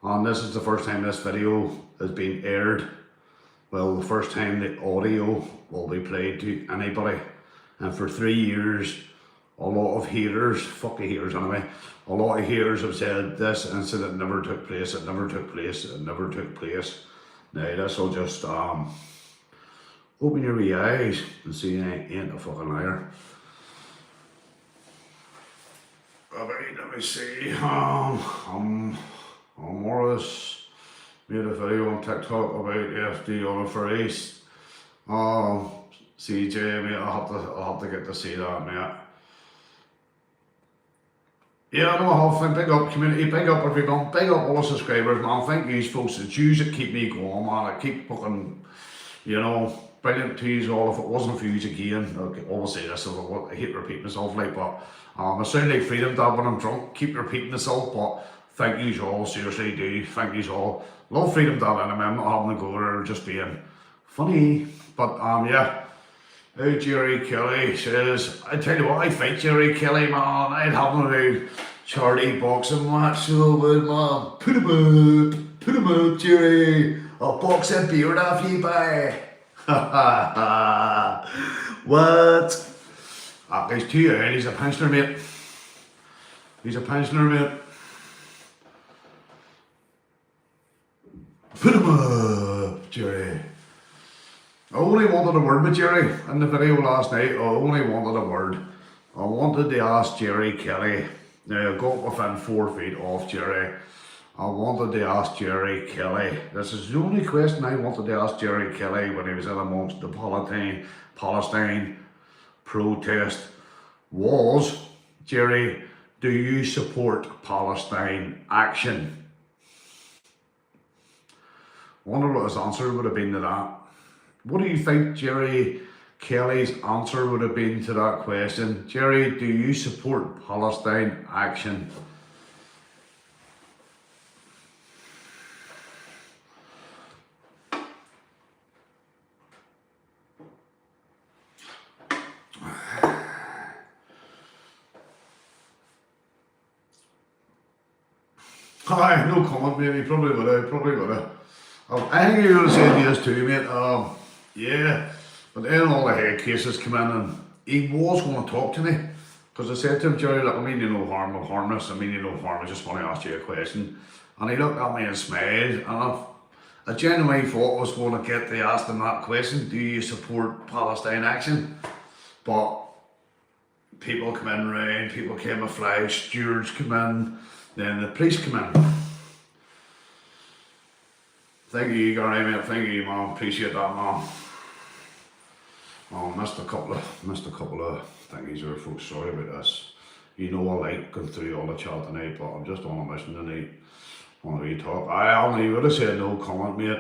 and this is the first time this video has been aired. Well, the first time the audio will be played to anybody. And for 3 years, a lot of haters, fuck the haters anyway, a lot of haters have said this incident never took place, it never took place. Now this will just open your wee eyes and see I ain't a fucking liar. Alright, let me see, Morris, made a video on TikTok about AFD on a phrase. CJ, mate, I'll have to get to see that, mate. Yeah, no, I have. Big up community, big up everyone, big up all the subscribers, man. Thank you folks, it's you that keep me going, man. I keep fucking, brilliant tease. All if it wasn't for you again, I always say this, I hate repeating myself, like, but I sound like Freedom Dad when I'm drunk, keep repeating myself, but thank you all, seriously do, thank you all. Love Freedom Dad anyway, I'm not having a go or just being funny, but yeah. Hey, Jerry Kelly says, I tell you what, I fight Jerry Kelly, man. I'd have him a charity boxing match, so would, man. Put him out, Jerry. I'll box a beard off you, bye. What? He's too young, he's a pensioner, mate. He's a pensioner, mate. Put him up, Jerry. I only wanted a word with Jerry in the video last night. I only wanted a word. I wanted to ask Jerry Kelly. Now I got within 4 feet off Jerry. I wanted to ask Jerry Kelly. This is the only question I wanted to ask Jerry Kelly when he was in amongst the Palestine protest was, Jerry, do you support Palestine action? I wonder what his answer would have been to that. What do you think Jerry Kelly's answer would have been to that question? Jerry, do you support Palestine action? Aye, no comment, maybe. Probably would have. I think he would have said yes too, mate. Yeah, but then all the head cases come in and he was going to talk to me because I said to him, Jerry, look, I mean you no harm, I'm harmless, I mean you no harm, I just want to ask you a question. And he looked at me and smiled, and I genuinely thought I was going to get to ask him that question, do you support Palestine action? But people come in round, people camouflage, stewards come in, then the police come in. Thank you, Gary, mate. Thank you, man. Appreciate that, man. Oh, missed a couple of thingies there, folks. Sorry about this. You know I like going through all the chat tonight, but I'm just on a mission tonight. On a wee talk. You would have said no comment, mate.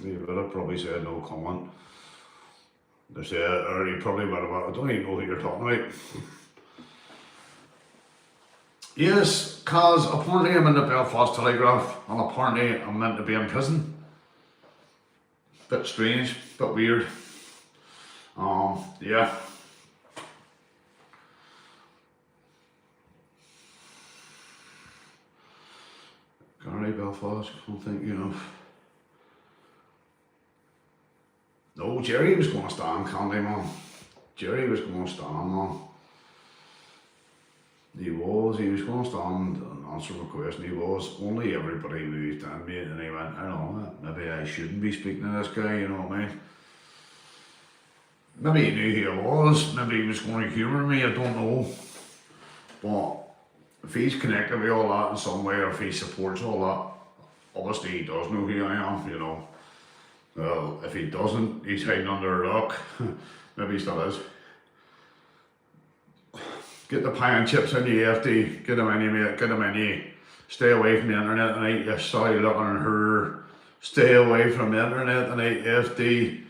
You would have probably said no comment. They said, or you probably would have. I don't even know who you're talking about. Yes, cause apparently I'm in the Belfast Telegraph, and apparently I'm meant to be in prison. Bit strange, bit weird. Yeah. Gary Belfast, can't think, No, Jerry was going to stand, can't he, man? Jerry was going to stand, man. He was going to stand and answer my question. He was. Only everybody moved in, mate, and he went, I don't know, maybe I shouldn't be speaking to this guy, you know what I mean? Maybe he knew who I was, maybe he was going to humour me, I don't know. But if he's connected with all that in some way, or if he supports all that, obviously he does know who I am, Well, if he doesn't, he's hiding under a rock. Maybe he still is. Get the pie and chips in the AFD, get them in you, mate, get them in you. Stay away from the internet tonight, you sorry looking at her. Stay away from the internet tonight, AFD.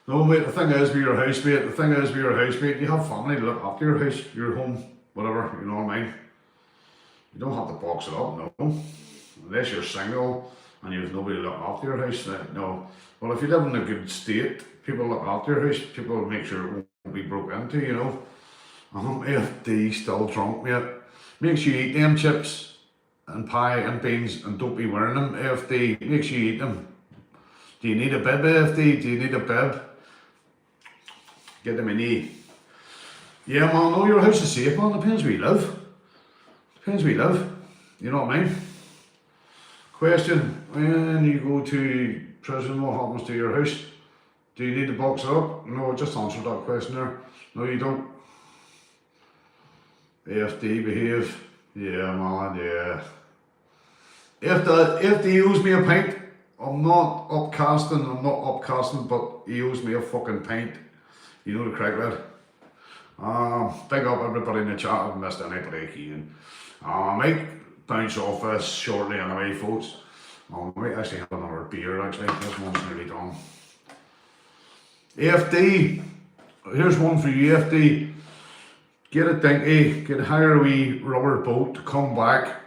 No, mate, the thing is with your house, mate, you have family to look after your house, your home, whatever, you know what I mean? You don't have to box it up, no. Unless you're single and you have nobody to look after your house, no. Well, if you live in a good state, people look after your house, people make sure it won't be broke into, AFD still drunk, mate. Make sure you eat them chips and pie and beans and don't be wearing them, AFD. Make sure you eat them. Do you need a bib, AFD? Do you need a bib? Get them in you. Yeah, man, no, your house is safe, man. Depends where you live. You know what I mean? Question, when you go to prison, what happens to your house? Do you need to box it up? No, I just answered that question there. No, you don't. AFD behave. Yeah, man, yeah. If they owes me a pint, I'm not upcasting, but he owes me a fucking pint. You know the crack, lad. Big up everybody in the chat. I haven't missed anybody again. I might bounce off this shortly anyway, folks. I might actually have another beer, actually. This one's nearly done. AFD. Here's one for you, AFD. Get a dinky, hire a wee rubber boat to come back,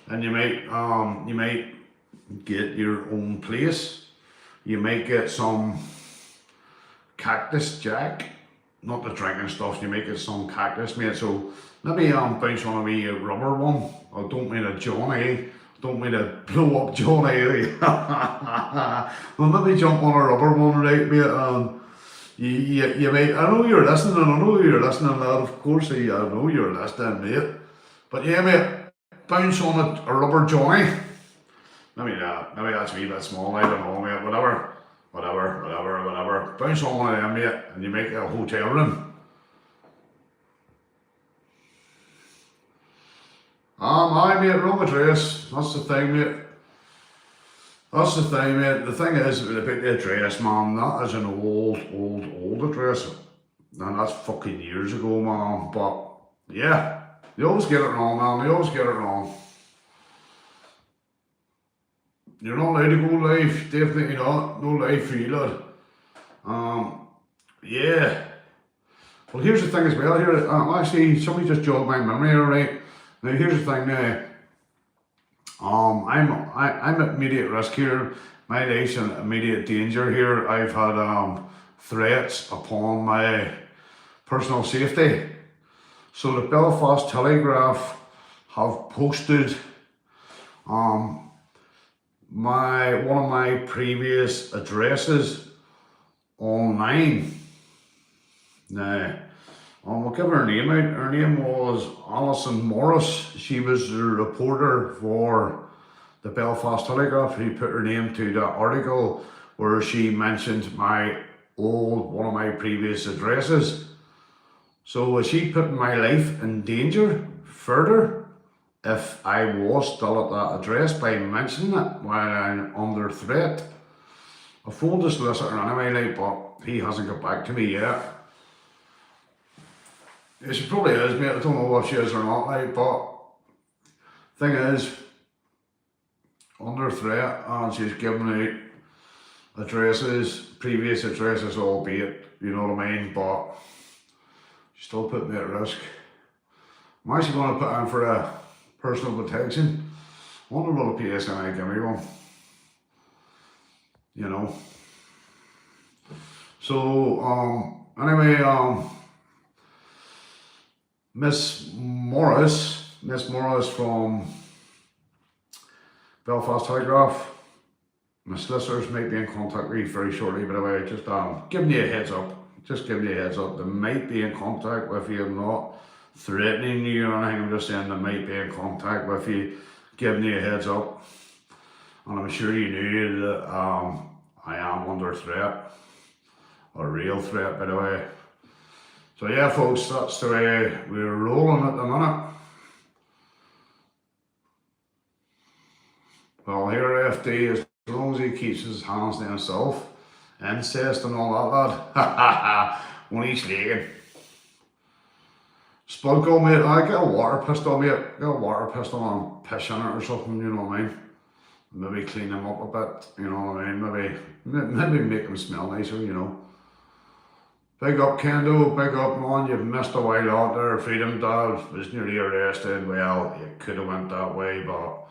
and you might get your own place. You might get some cactus jack, not the drinking stuff. You might get some cactus, mate. So maybe bounce on a wee rubber one. I don't mean a Johnny. Don't mean to blow up Johnny. Well, maybe jump on a rubber one, right, mate. You might, I know you're listening, lad, of course, I know you're listening, mate. But yeah, mate, bounce on a rubber Johnny. Maybe that's a wee bit small, I don't know, mate, whatever. Bounce on one of them, mate, and you make a hotel room. Aye, mate, wrong address, that's the thing, mate. The thing is, about the address, man, that is an old address. And that's fucking years ago, man. But, yeah, you always get it wrong, man. You always get it wrong. You're not allowed to go live. Definitely not. No live for you, lad. Yeah. Well, here's the thing as well. Here, actually, somebody just jogged my memory, alright. Now, here's the thing now. I'm at immediate risk here. My life's in immediate danger here. I've had threats upon my personal safety. So the Belfast Telegraph have posted one of my previous addresses online. Now, we'll give her name out. Her name was Alison Morris. She was the reporter for the Belfast Telegraph. He put her name to that article where she mentioned one of my previous addresses. So was she putting my life in danger further if I was still at that address by mentioning it while I'm under threat? I phoned the solicitor anyway, but he hasn't got back to me yet. Yeah, she probably is, mate. I don't know if she is or not, but thing is, under threat, and she's giving out addresses, previous addresses, albeit, you know what I mean, but she's still putting me at risk. I'm actually going to put in for a personal protection. I wonder what the PSNI give me one. You know. So, anyway, Miss Morris from Belfast Telegraph, my solicitors might be in contact with you very shortly, by the way, just giving you a heads up. Just giving you a heads up. They might be in contact with you. I'm not threatening you or anything, I'm just saying they might be in contact with you, giving you a heads up. And I'm sure you knew that I am under threat, a real threat, by the way. So yeah, folks, that's the way we're rolling at the minute. Well, here FD, as long as he keeps his hands to himself, incest and all that, lad, when he's slaking. Spudgo, mate, I get a water pistol, mate. Get a water pistol and piss in it or something, you know what I mean? Maybe clean him up a bit, you know what I mean? Maybe make him smell nicer, you know. Big up Kendo, big up man, you've missed a while out there. Freedom Dad was nearly arrested. Well, you could have went that way, but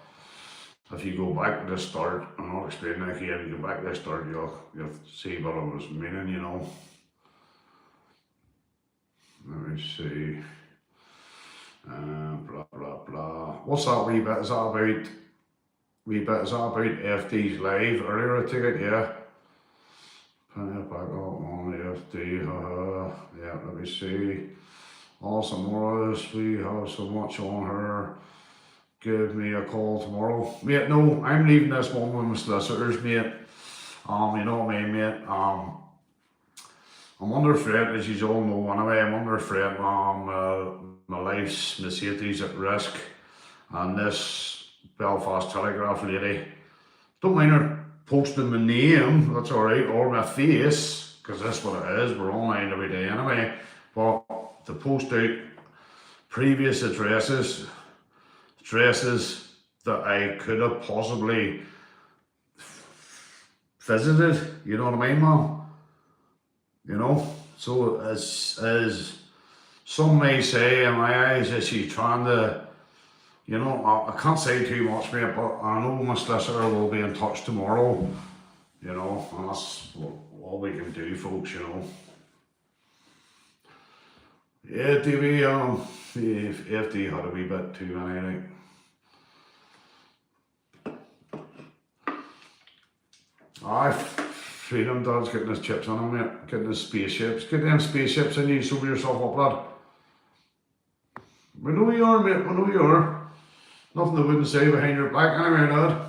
if you go back to the start, I'm not explaining it here, you go back to the start, you'll see what I was meaning, you know. Let me see. Blah, blah, blah. What's that wee bit? Is that about FD's live earlier, I take it, yeah. Put it back up on the FD, yeah, let me see. Alison Morris, we have so much on her. Give me a call tomorrow. Mate, no, I'm leaving this one with my solicitors, mate. You know what I mean, mate. I'm under threat, as you all know anyway. I'm under threat, my life's, my safety's at risk. And this Belfast Telegraph lady, don't mind her posting my name, that's alright, or my face, because that's what it is, we're online every day anyway. But to post out previous addresses that I could have possibly visited, you know what I mean, man? You know, so as some may say in my eyes, is she trying to, you know, I can't say too much, mate, but I know my solicitor will be in touch tomorrow, you know, and that's all we can do, folks, you know. Yeah, TV, if FD had a wee bit too many, aye, Freedom Dad's getting his chips on him, mate, getting his spaceships. Get them spaceships in you, sober yourself up, lad. We know you are, mate, we know you are. Nothing I wouldn't say behind your back anyway, lad.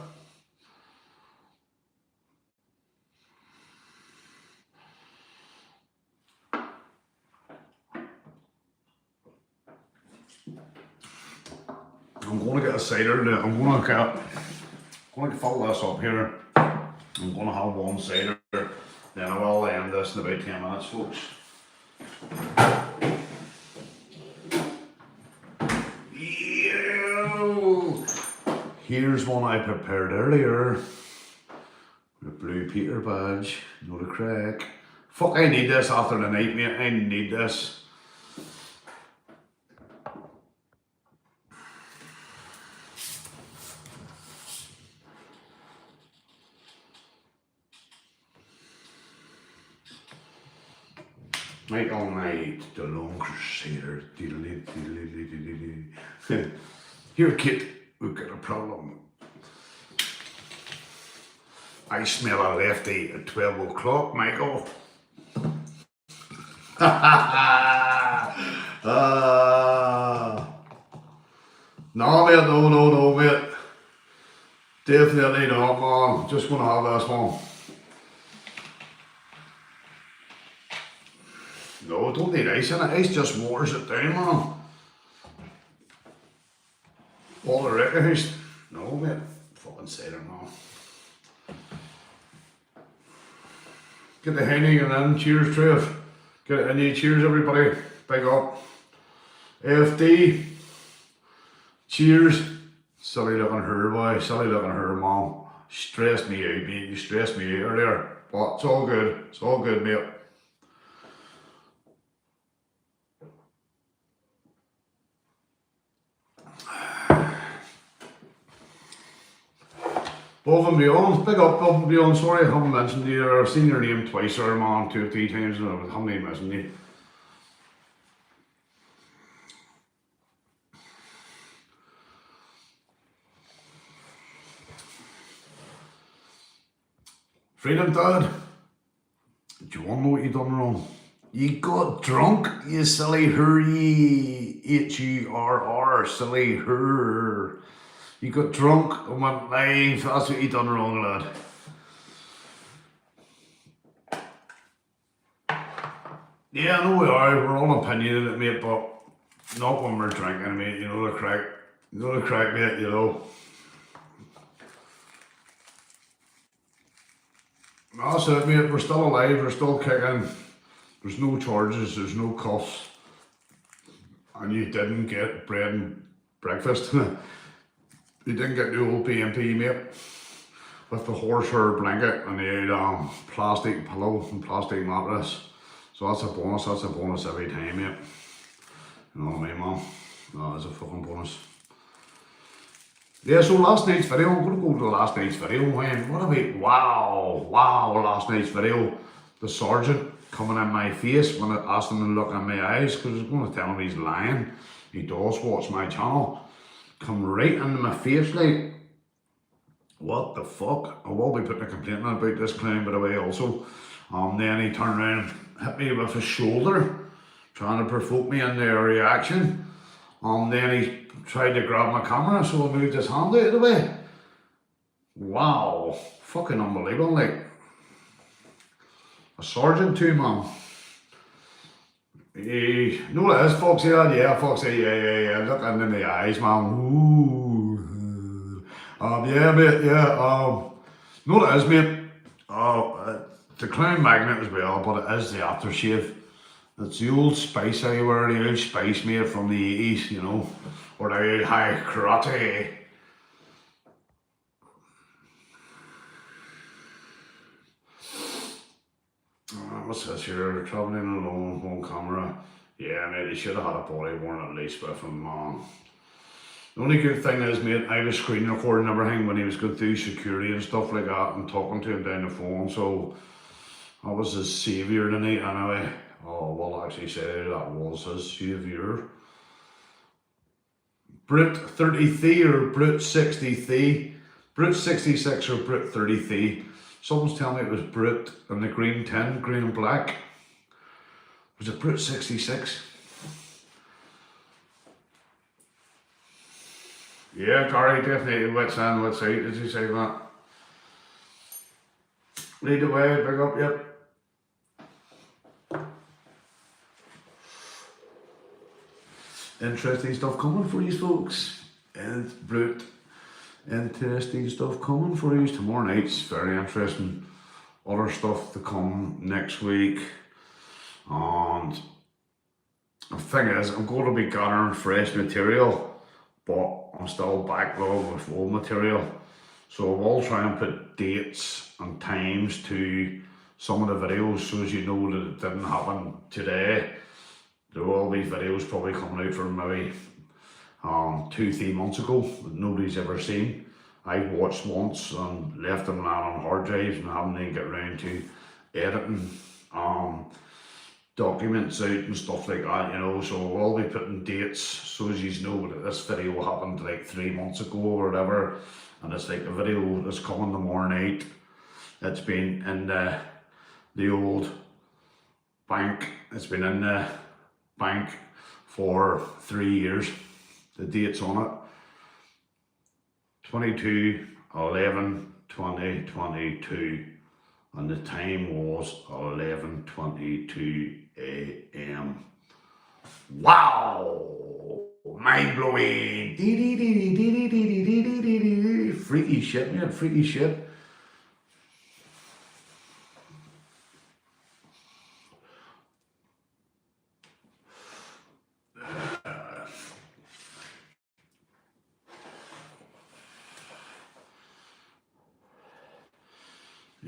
I'm going to get a cider now. I'm going to fill this up here. I'm going to have one cider. Then I will end this in about 10 minutes, folks. Here's one I prepared earlier. With Blue Peter badge. No the crack. Fuck, I need this after the night, mate. I need this. Night all night, the lone crusader. Here, kid, we've got a problem. I smell a lefty at 12 o'clock, Michael. No, mate, no, mate. Definitely not, man. Just gonna have this one. No, don't need ice in it. Ice just waters it down, man. All the wreckage. No, mate. Fucking cider, no. Get the Henny and then cheers, Trev. Get it in you. Cheers, everybody. Big up. FD. Cheers. Silly looking her, boy. Silly looking her, mom. Stressed me out, mate. You stressed me out earlier. But it's all good. It's all good, mate. Above and beyond, big up, above and beyond. Sorry I haven't mentioned you, or seen your name twice, or man, 2 or 3 times, and I haven't even mentioned you. Freedom Dad, do you want to know what you done wrong? You got drunk, you silly hurry, H-U-R-R, silly hurr. You got drunk and went live, that's what you done wrong, lad. Yeah, I know we are, we're all opinionated, mate, but not when we're drinking, mate, you know the crack. You know the crack, mate, you know. That's it, mate, we're still alive, we're still kicking. There's no charges, there's no cuffs. And you didn't get bread and breakfast. You didn't get the old PMP, mate, with the horsehair blanket and the plastic pillow and plastic mattress. So that's a bonus every time, mate. You know what I mean, man? No, it's a fucking bonus. Yeah, so last night's video, I'm going to go to last night's video, man. What about, wow, last night's video. The sergeant coming in my face when I asked him to look in my eyes, because I was going to tell him he's lying. He does watch my channel. Come right into my face like, what the fuck? I will be putting a complaint in about this clown, by the way, also. Then he turned around, hit me with his shoulder, trying to provoke me into a reaction. Then he tried to grab my camera, so I moved his hand out of the way. Wow, fucking unbelievable, like. A sergeant too, man. know what it is, Foxy? Yeah, Foxy, yeah. Look into the eyes, man. Ooh. Yeah, mate, yeah. Know what it is, mate? The Clown Magnet as well, but it is the aftershave. It's the old spice everywhere, the old spice made from the 80s, you know, or the old high karate. What's this here? Travelling alone, home camera. Yeah, mate, he should have had a body worn at least with him, man. The only good thing is, mate, I was screen recording everything when he was going through security and stuff like that and talking to him down the phone, so I was his saviour tonight anyway. Oh, well, actually say that was his saviour. Brit 30 or Brit 60 Brit 66 or Brit 30 Someone's telling me it was Brit and the green tin, green and black. Was it Brit 66? Yeah, Gary, definitely what's in, what's out, did you say that? Lead the way, big up, yep. Interesting stuff coming for you folks. And Brit, interesting stuff coming for you. Tomorrow night's very interesting. Other stuff to come next week. And the thing is, I'm going to be gathering fresh material, but I'm still backlogged with old material. So I will try and put dates and times to some of the videos so as you know that it didn't happen today. There will be videos probably coming out from maybe 2-3 months ago that nobody's ever seen. I watched once and left them lying on hard drives and haven't even get around to editing documents out and stuff like that, you know. So we'll be putting dates so as you know that this video happened like 3 months ago or whatever, and it's like a video that's coming tomorrow night. It's been in the old bank. It's been in the bank for 3 years. The date's on it. 22/11/2022, and the time was 11:22 a.m. Wow! Mind blowing! Freaky shit, man, freaky shit.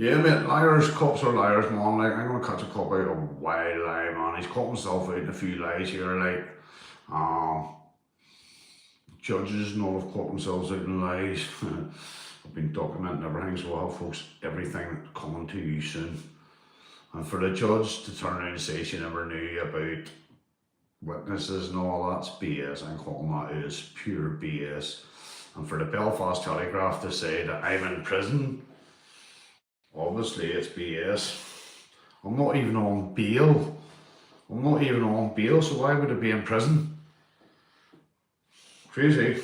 Yeah, mate, liars, cops are liars, man. Like, I'm gonna catch a cop out a wild lie, man. He's caught himself out in a few lies here, like, judges not have caught themselves out in lies. I've been documenting everything, so I'll have folks, everything coming to you soon. And for the judge to turn around and say she never knew about witnesses and all, that's BS. I'm calling that is pure BS. And for the Belfast Telegraph to say that I'm in prison, obviously it's BS. I'm not even on bail. So why would it be in prison? Crazy.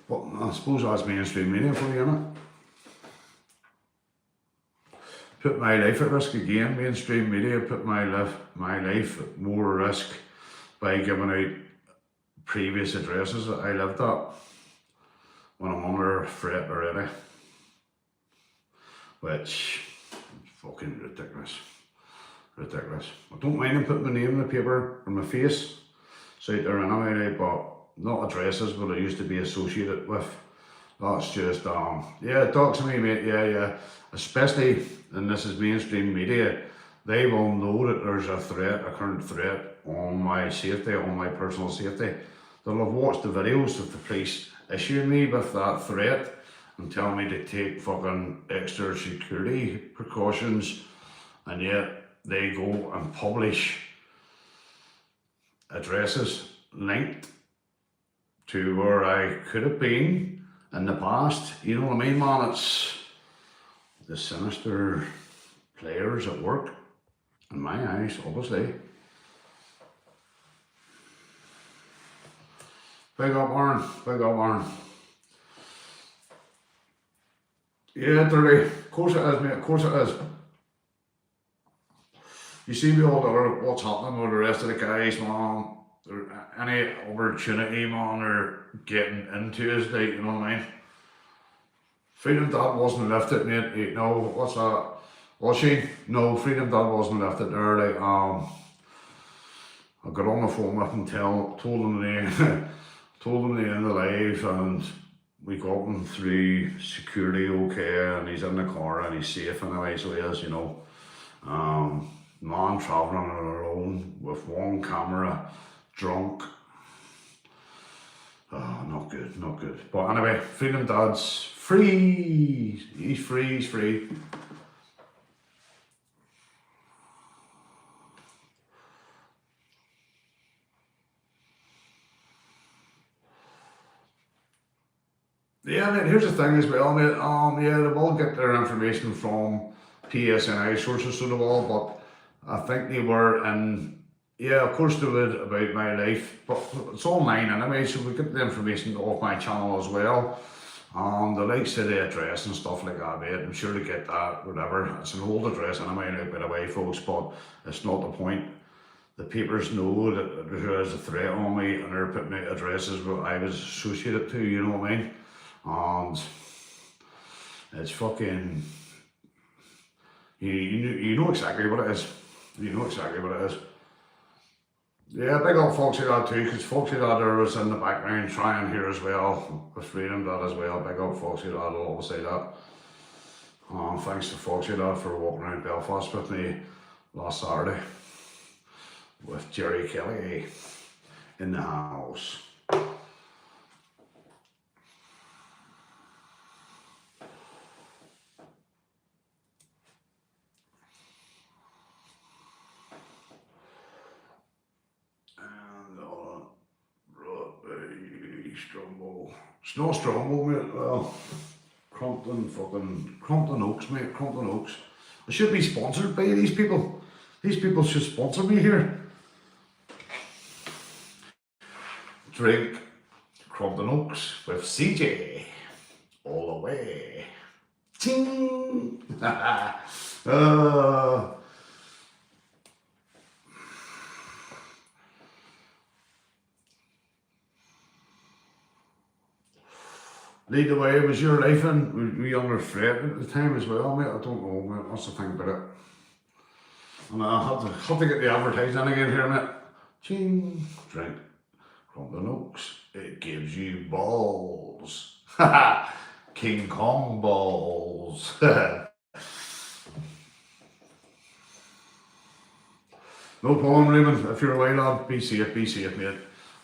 But I suppose that's mainstream media for you, innit? Put my life at risk again. Mainstream media put my life at more risk by giving out previous addresses that I lived at when I'm under threat already. Which is fucking ridiculous. I don't mind them putting my name in the paper or my face. It's out there anyway, but not addresses what I used to be associated with. That's just, yeah, talk to me, mate, yeah. Especially, and this is mainstream media, they will know that there's a current threat on my safety, on my personal safety. They'll have watched the videos of the police issuing me with that threat and tell me to take fucking extra security precautions, and yet they go and publish addresses linked to where I could have been in the past. You know what I mean, man? It's the sinister players at work, in my eyes, obviously. Big up, Aaron. Yeah, dirty. Of course it is, mate. Of course it is. you see me all the other, what's happening with the rest of the guys, man. Any opportunity, man, they're getting into is like, you know what I mean? Freedom that wasn't lifted, mate. You know, what's that? Was she? No, freedom that wasn't lifted there. Like, I got on the phone with him, told him the told him the end of life, and we got him through security okay, and he's in the car and he's safe anyway, so he is, you know. Man travelling on our own with one camera, drunk. Oh, not good, not good. But anyway, Freedom Dad's free. He's free, he's free. Yeah, mate, here's the thing as well, mate. Yeah, they will get their information from PSNI sources, so they will, but I think they were in, yeah, of course they would about my life, but it's online anyway, so we get the information off my channel as well. The likes of the address and stuff like that, mate, I'm sure to get that, whatever. It's an old address anyway, like, by the way, folks, but it's not the point. The papers know that there is a threat on me and they're putting out addresses where I was associated to, you know what I mean? And it's fucking, you know exactly what it is. You know exactly what it is. Yeah, big up Foxy Dad too, because Foxy Dad there was in the background trying here as well, with Freedom Dad as well. Big up Foxy Dad, I'll always say that. Thanks to Foxy Dad for walking around Belfast with me last Saturday, with Jerry Kelly in the house. Strongbow. It's not Strongbow, mate. Well, Crompton Oaks, mate. Crompton Oaks. I should be sponsored by these people. These people should sponsor me here. Drink Crompton Oaks with CJ all the way. Ting! Lead the way was your life in. We under threat at the time as well, mate. I don't know, mate. What's the thing about it? And I had to get the advertising again here, mate. Ching. Drink Crompton Oaks. It gives you balls. King Kong balls. No problem, Raymond. If you're away, lad, be safe, mate.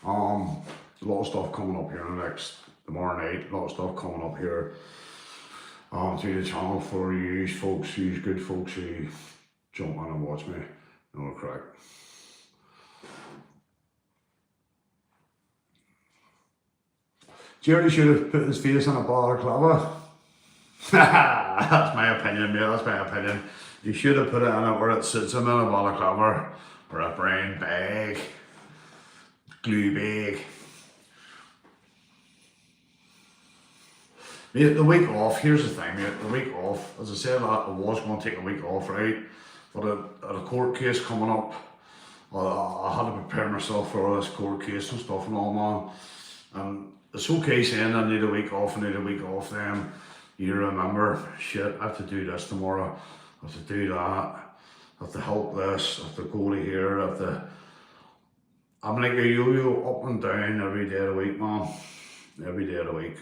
A lot of stuff coming up here in the next tomorrow night. A lot of stuff coming up here to the channel for you folks, you good folks who jump on and watch me. No crack. Jerry should have put his face in a balaclava. That's my opinion, mate. That's my opinion. You should have put it in it where it sits him in a balaclava or a brown bag, glue bag. Mate, the week off, here's the thing, mate, the week off, as I said, I was going to take a week off, right? But I had a court case coming up. I had to prepare myself for all this court case and stuff and all, man. And it's okay saying I need a week off, then you remember, shit, I have to do this tomorrow, I have to do that, I have to help this, I have to go to here, I have to... I'm like a yo-yo up and down every day of the week, man. Every day of the week.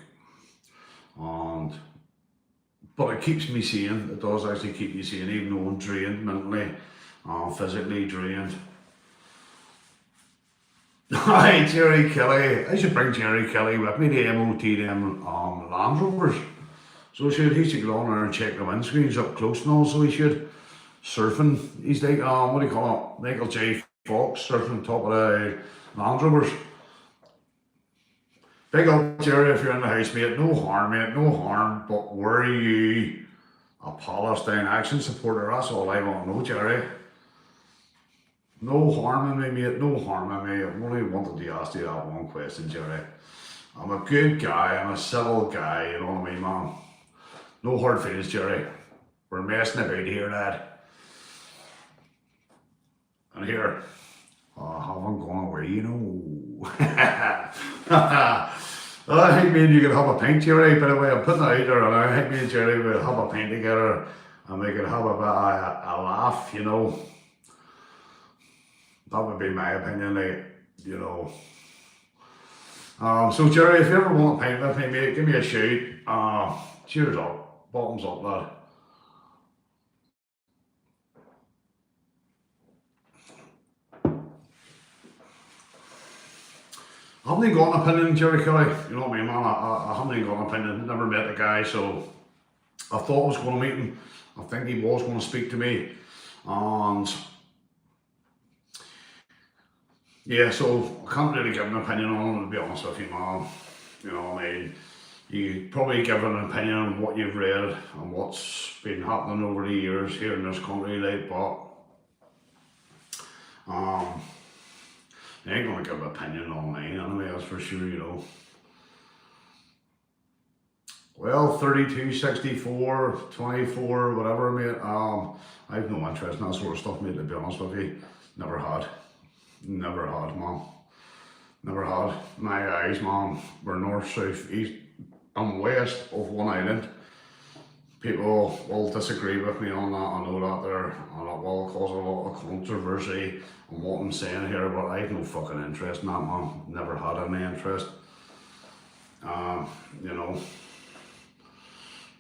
But it keeps me sane. It does actually keep me sane, even though I'm drained mentally, physically drained. Hi, Jerry Kelly. I should bring Jerry Kelly with me to MOT them Land Rovers. So he should go on there and check the windscreens up close and all, so he should. Surfing. He's like, what do you call it? Michael J. Fox surfing on top of the Land Rovers. Big up, Jerry, if you're in the house, mate. No harm, mate, no harm. But were you a Palestine Action supporter? That's all I want to know, Jerry. No harm in me, mate, no harm in me. I only wanted to ask you that one question, Jerry. I'm a good guy, I'm a civil guy, you know what I mean, man? No hard feelings, Jerry. We're messing about here, lad. And here, I haven't gone away, you know. I think me and you could have a pint, Jerry, by the way, I'm putting it out there, and I think me and Jerry would have a pint together, and we could have a bit of a laugh, you know. That would be my opinion, like, you know. So Jerry, if you ever want a pint with me, mate, give me a shout. Cheers up, bottoms up, lad. I haven't even got an opinion, Jerry Kelly. You know what I mean, man? I haven't even got an opinion. Never met the guy, so I thought I was going to meet him. I think he was going to speak to me, and yeah, so I can't really give an opinion on him, to be honest with you, man. You know what I mean? You probably give an opinion on what you've read and what's been happening over the years here in this country, like, but um, I ain't gonna give an opinion online anyway, that's for sure, you know. Well, 32, 64, 24, whatever, mate. I have no interest in that sort of stuff, mate, to be honest with you. Never had. Never had, man. Never had. My eyes, man, were north, south, east, and west of one island. People will disagree with me on that. I know that there, and it will cause a lot of controversy on what I'm saying here, but I have no fucking interest in that, man. Never had any interest. You know.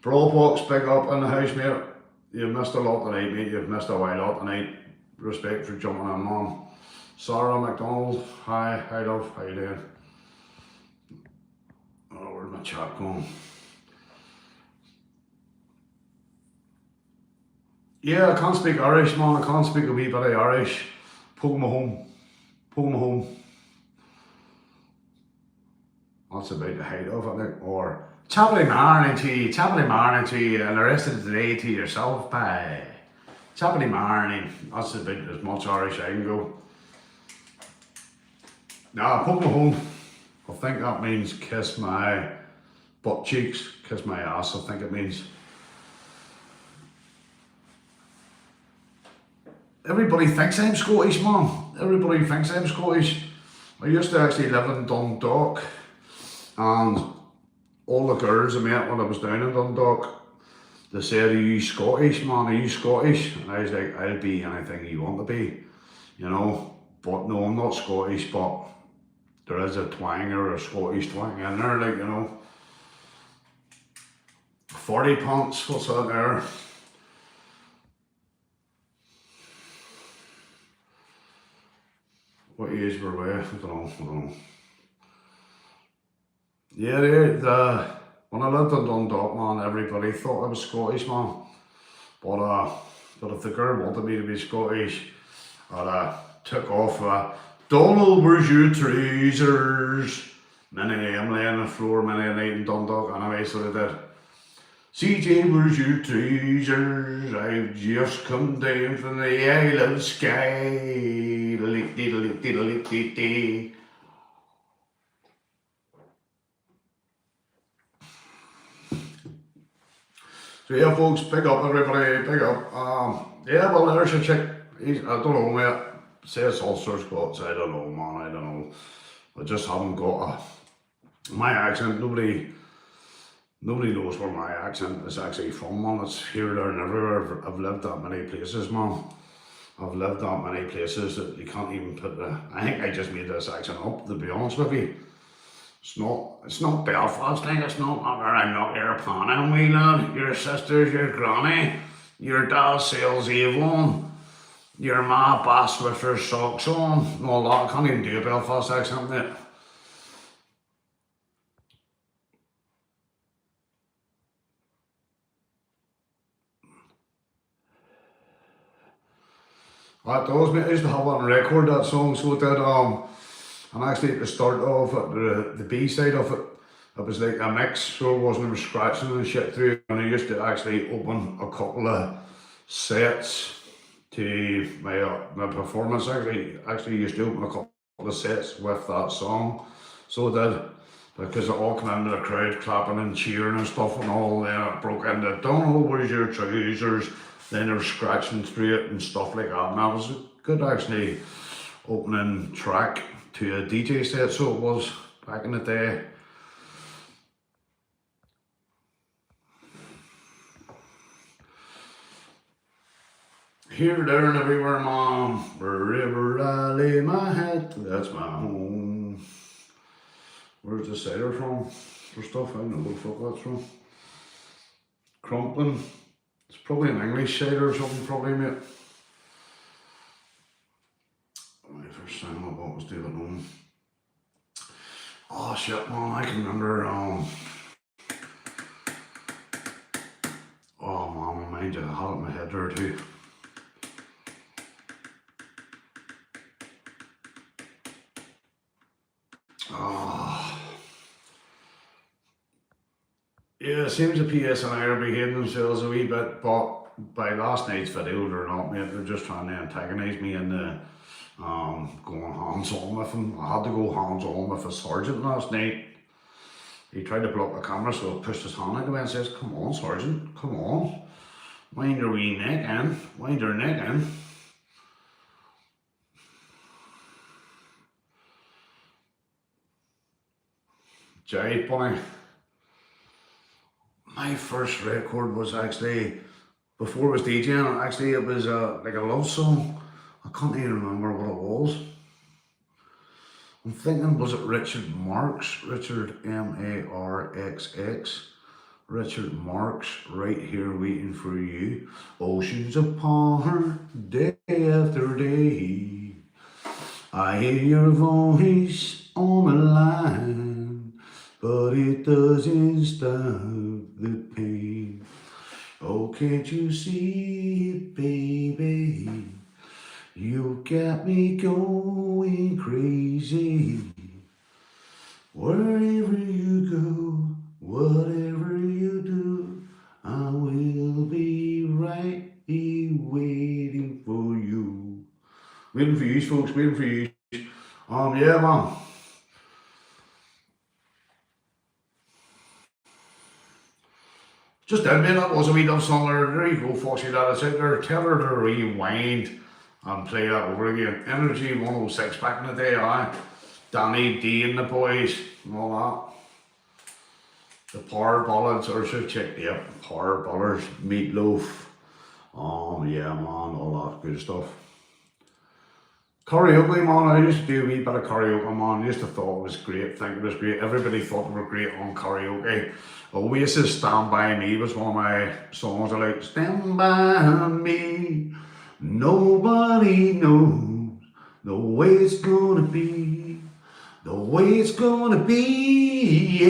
Brawl box, big up in the house, mate. You've missed a lot tonight, mate. You've missed a while lot tonight. Respect for jumping in, man. Sarah McDonald, hi love, how you doing? Oh, where's my chat going? Yeah, I can't speak Irish, man. I can't speak a wee bit of Irish. Pull me home. Pull me home. That's about the height of it, I think. Or Chappily marning to you, and the rest of the day to yourself, pie. Chappily marning. That's about as much Irish I can go. Nah, pull me home. I think that means kiss my butt cheeks, kiss my ass, I think it means. Everybody thinks I'm Scottish, man. Everybody thinks I'm Scottish. I used to actually live in Dundalk, and all the girls I met when I was down in Dundalk, they said, are you Scottish, man? Are you Scottish? And I was like, I'll be anything you want to be, you know. But no, I'm not Scottish, but there is a twang or a Scottish twang in there, like, you know. 40 pants, what's that there? What age were we? I don't know. Yeah, when I lived in Dundalk, man, everybody thought I was Scottish, man. But if the girl wanted me to be Scottish, I took off. Donald, where's your trousers? Many of them lay on the floor, many a night in Dundalk, anyway, so they did. CJ, where's your trousers? I've just come down from the Isle of Skye. So yeah, folks, big up everybody, big up. Yeah, well, there's a chick. I don't know, mate. Says Ulster Scots. I don't know, man. I don't know. I just haven't got my accent. Nobody knows where my accent is actually from, man. It's here, there, and everywhere. I've lived that many places, man. I've lived that many places that you can't even put the. I think I just made this accent up, to be honest with you. It's not Belfast, like, it's not where I knock your pan on, wee lad. Your sisters, your granny, your dad sells Avon, your ma bass with her socks on, and all that. I can't even do a Belfast accent, mate. That does, mate. I used to have on record, that song, so it did. And actually at the start of it, the B side of it, it was like a mix, so it wasn't even scratching and shit through. And I used to actually open a couple of sets to my performance. Actually used to open a couple of sets with that song, so it did. Because it all came into the crowd clapping and cheering and stuff and all, then it broke into, don't know where's your trousers, then they were scratching through it and stuff like that. And good actually opening track to a DJ set, so it was back in the day. Here, there, and everywhere, Mom, wherever I lay my head, that's my home. Where's the cider from? For stuff, I don't know what the fuck that's from. Crumpling. It's probably an English cider or something, probably, mate. My first time I bought was David Home. Oh shit, man, I can remember, oh man, mind you, I had it in my head there too. Yeah, it seems the PSNI are behaving themselves a wee bit, but by last night's video, they're not, mate. They're just trying to antagonise me and going hands-on with him. I had to go hands-on with a sergeant last night. He tried to block the camera, so I pushed his hand out the way and says, "Come on, sergeant, come on. Wind your wee neck in, wind your neck in." Jive Bunny. My first record was actually, before it was DJing, actually it was like a love song. I can't even remember what it was. I'm thinking, was it Richard Marx? Richard M-A-R-X-X. Richard Marx, right here waiting for you. Oceans apart, day after day. I hear your voice on the line, but it doesn't stop the pain. Oh, can't you see it, baby? You got me going crazy. Wherever you go, whatever you do, I will be right here waiting for you. Waiting for you, folks, waiting for you. Yeah, man. Just did, man. That was a wee love song there. There you go, Foxy. That is it there. Tell her to rewind and play that over again. Energy 106 back in the day, aye. Danny D and the boys and all that. The Power Ballads, or should check, yep, Power Ballers, Meatloaf. Yeah, man, all that good stuff. Karaoke, man, I used to do a wee bit of karaoke, man. I used to thought it was great, think it was great. Everybody thought they were great on karaoke. Oasis Stand By Me was one of my songs I like. Stand by me, nobody knows the way it's gonna be. The way it's gonna be,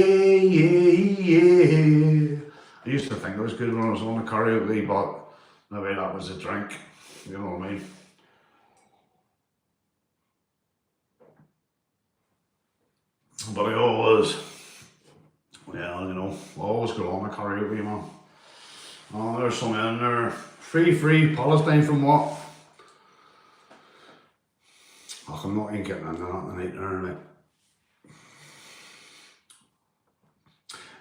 yeah. I used to think it was good when I was on the karaoke, but maybe that was a drink, you know what I mean? But I always, well, you know, always go on the karaoke, man. Oh, there's some in there. Free Palestine from what? Oh, I'm not even getting into that tonight, there,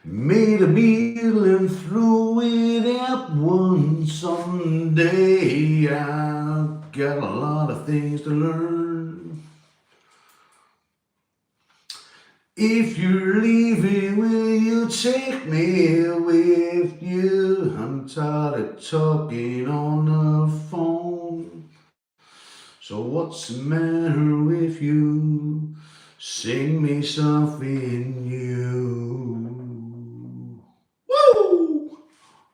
made a meal and threw it out one Sunday. I've got a lot of things to learn. If you're leaving, will you take me with you? I'm tired of talking on the phone. So what's the matter with you? Sing me something new. Woo!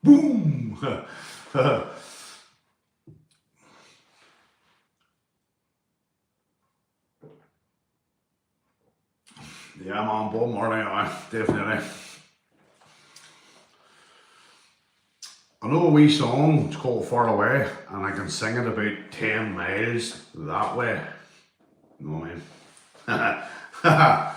Boom! Yeah, I'm on Bob Marley, definitely. I know a wee song, it's called Far Away, and I can sing it about 10 miles that way. You know what I mean?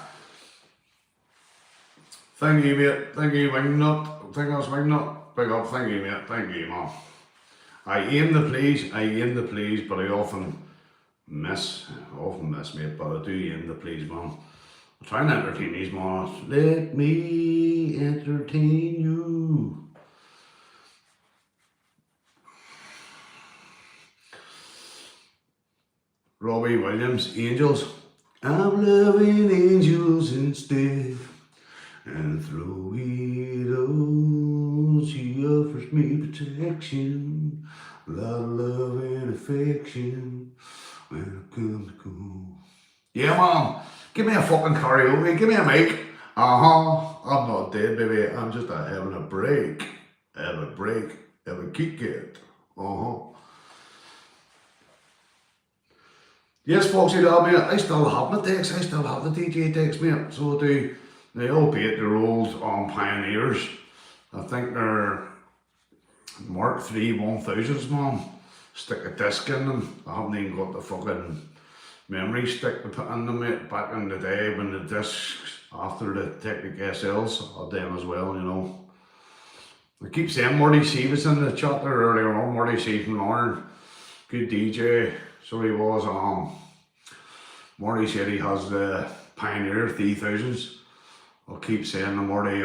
Thank you, mate. Thank you, Wingnut. Think that's Wingnut. Big up. Thank you, mate. Thank you, man. I aim to please, but I often miss, mate, but I do aim to please, man. I'm trying to entertain these, man. Let me entertain you. Robbie Williams, Angels. I'm loving angels instead. And through it all, she offers me protection, a lot of love and affection when it comes to go. Yeah, man, give me a fucking karaoke, give me a mic. I'm not dead, baby. I'm just having a break. Have a break. Have a kick it. Yes, Foxy lad, mate. I still have my decks. I still have the DJ decks, mate. So they albeit they're old Pioneers. I think they're Mark 3 1000s, man. Stick a disc in them. I haven't even got the fucking memory stick to put in them, mate. Back in the day when the discs, after the Technic SLs, I had them as well, you know. I keep saying Marty C was in the chat there earlier on. Marty C from Lauren. Good DJ. So he was. Marty said he has the Pioneer 3000s. I'll keep saying to Marty,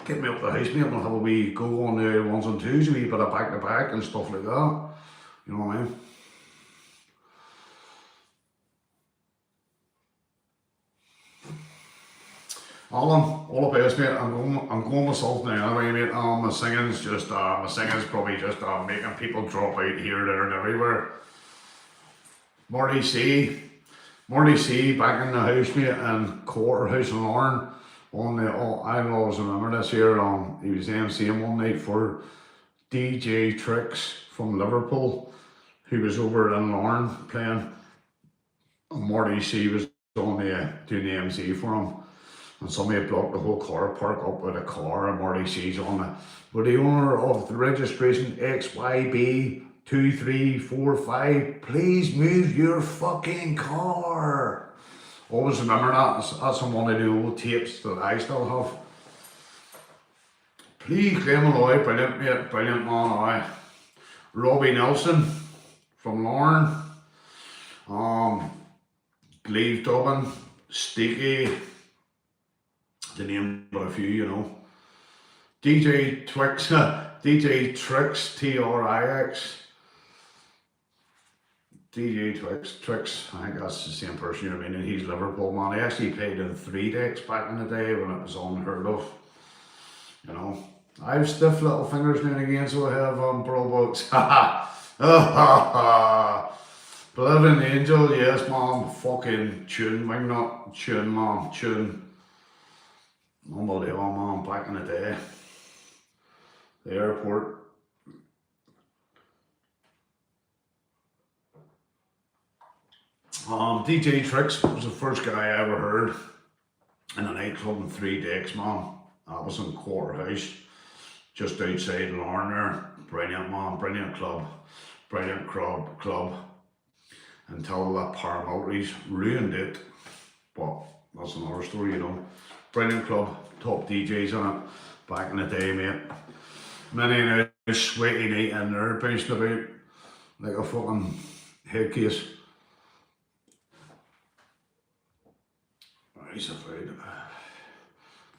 get me up the house, mate, and I'll have a wee go on the ones and twos, a wee bit of back to back and stuff like that. You know what I mean? Alan, all the best, mate. I'm going myself now anyway, mate. My singing's probably just making people drop out here, there, and everywhere. Marty C back in the house, mate, and Quarterhouse and Lauren. I always remember this here. He was MCing one night for DJ Tricks from Liverpool, who was over in Lauren playing, and Marty C was on the doing the MC for him. And somebody blocked the whole car park up with a car, and Marty C's on it. But the owner of the registration XYB2345, please move your fucking car. Always remember that. That's on one of the old tapes that I still have. Please, Graham Malloy, brilliant, mate, brilliant man. Robbie Nelson from Lauren. Glebe Dublin, Sticky. To name but a few, you know. DJ Twix, DJ Trix, Trix. DJ Trix, I think that's the same person, you know what I mean, and he's Liverpool, man. He actually played in 3 decks back in the day when it was unheard of, you know. I have stiff little fingers now and again, so I have bro books. Believing Angel, yes, man. Fucking tune, wingnut, tune, man, tune. Unbelievable, man, back in the day. The airport. DJ Tricks was the first guy I ever heard in a nightclub in 3 decks, man. That was in Quarterhouse, just outside Lauren there. Brilliant, man, brilliant club. Brilliant club. Until the paramilitaries ruined it. But that's another story, you know. Brilliant club, top DJs on it back in the day, mate. Many a sweaty night in there, bouncing about like a fucking head case. He's afraid.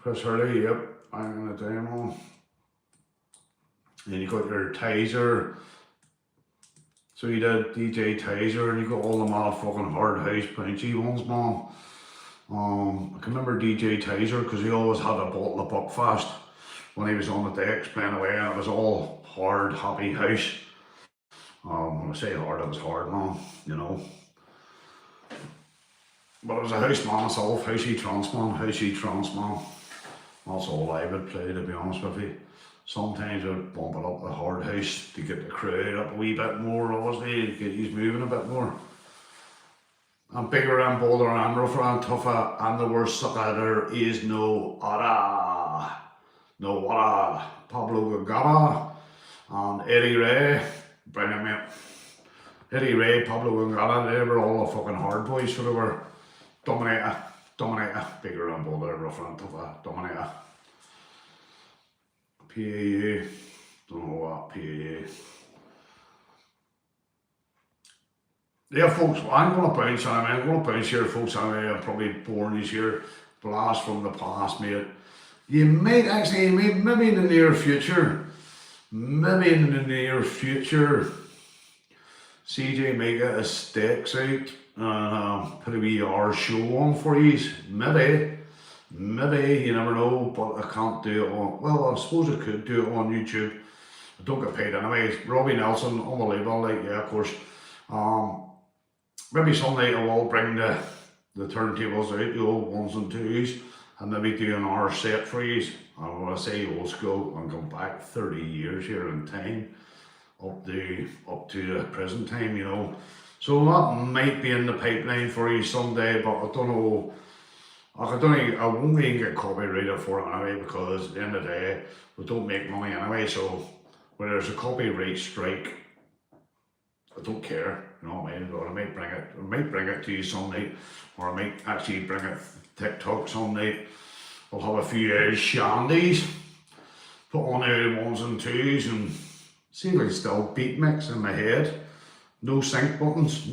Chris Hurley, yep, back in the day, man. Then you got your Tizer. So you did DJ Tizer, and you got all the motherfucking hard house punchy ones, man. I can remember DJ Tizer because he always had a bottle of Buckfast when he was on the decks playing away, and it was all hard, happy house. When I say hard, it was hard, man, you know. But it was a house man myself, housey trance man. That's all I would play, to be honest with you. Sometimes I'd bump it up the hard house to get the crowd up a wee bit more, obviously, to get you moving a bit more. I'm bigger and bolder and rougher and tougher, and the worst sucker there is no other. No other. Pablo Gagaba and Eddie Ray. Brilliant, mate. Eddie Ray, Pablo Gagaba, they were all the fucking hard boys, so they were Dominator. Bigger and bolder, rougher and tougher, Dominator. PAU. Don't know what PAU. Yeah, folks, I'm going to bounce anyway. I'm going to bounce here, folks, anyway. I'm probably boring this year. Blast from the past, mate. You might actually, maybe in the near future, CJ may get his stakes out and put a wee hour show on for you. Maybe, you never know, but I can't do it on, well, I suppose I could do it on YouTube. I don't get paid anyways. Robbie Nelson, unbelievable, like, yeah, of course. Maybe someday I will bring the turntables out, the old ones and twos, and maybe do an hour set for you. And when I say old school, I'm going back 30 years here in time, up to the present time, you know. So that might be in the pipeline for you someday, but I don't know. I won't even get copyrighted for it anyway, because at the end of the day, we don't make money anyway. So when there's a copyright strike, I don't care, you know what I mean? But I might bring it to you some night, or I might actually bring it TikTok some night. I'll have a few shandies, put on the ones and twos, and see if I can still beat mix in my head. No sync buttons,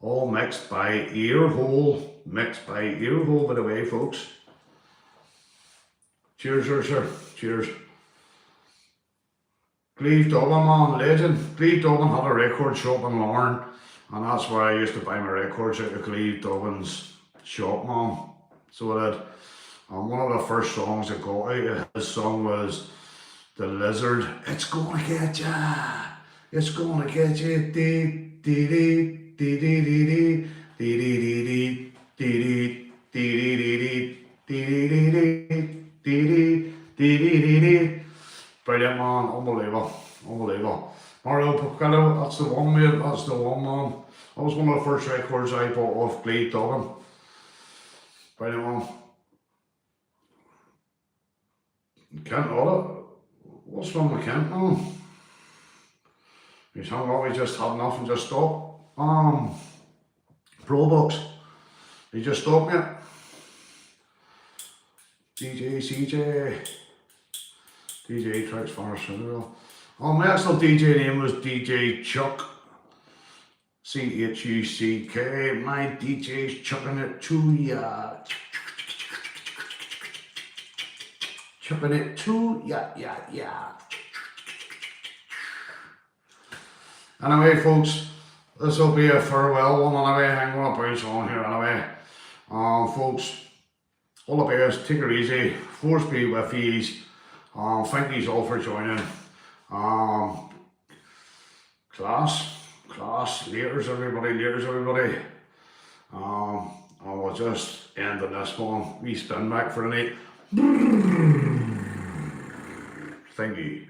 all mixed by ear hole, by the way, folks. Cheers, sir, cheers. Cleve Dublin, man, legend. Cleve Dublin had a record shop in Larne, and that's where I used to buy my records out of Cleve Dublin's shop, man. So I did. And one of the first songs I got out of his song was The Lizard. It's gonna get ya. It's gonna get you. Dee dee dee dee dee dee dee dee dee dee dee dee. Brilliant, man, unbelievable. Mario Puccillo, that's the one, mate, that's the one, man. That was one of the first records I bought off Cleve Dublin. Brilliant, man. Kent Audit, what's wrong with Kent, man? He's hung up, he just had enough and just stopped. Pro Box, he just stopped me. DJ Tracks Farmer Cinderella. Oh, my actual DJ name was DJ Chuck. CHUCK. My DJ's chucking it to ya. Chucking it to ya, yeah. Anyway, folks, this will be a farewell one anyway. I'm going to bounce on here anyway. Folks, all the best. Take it easy. Force be with ease. Thank you all for joining. Class, laters everybody. I will just end on this one. We spin back for the night. Thank you.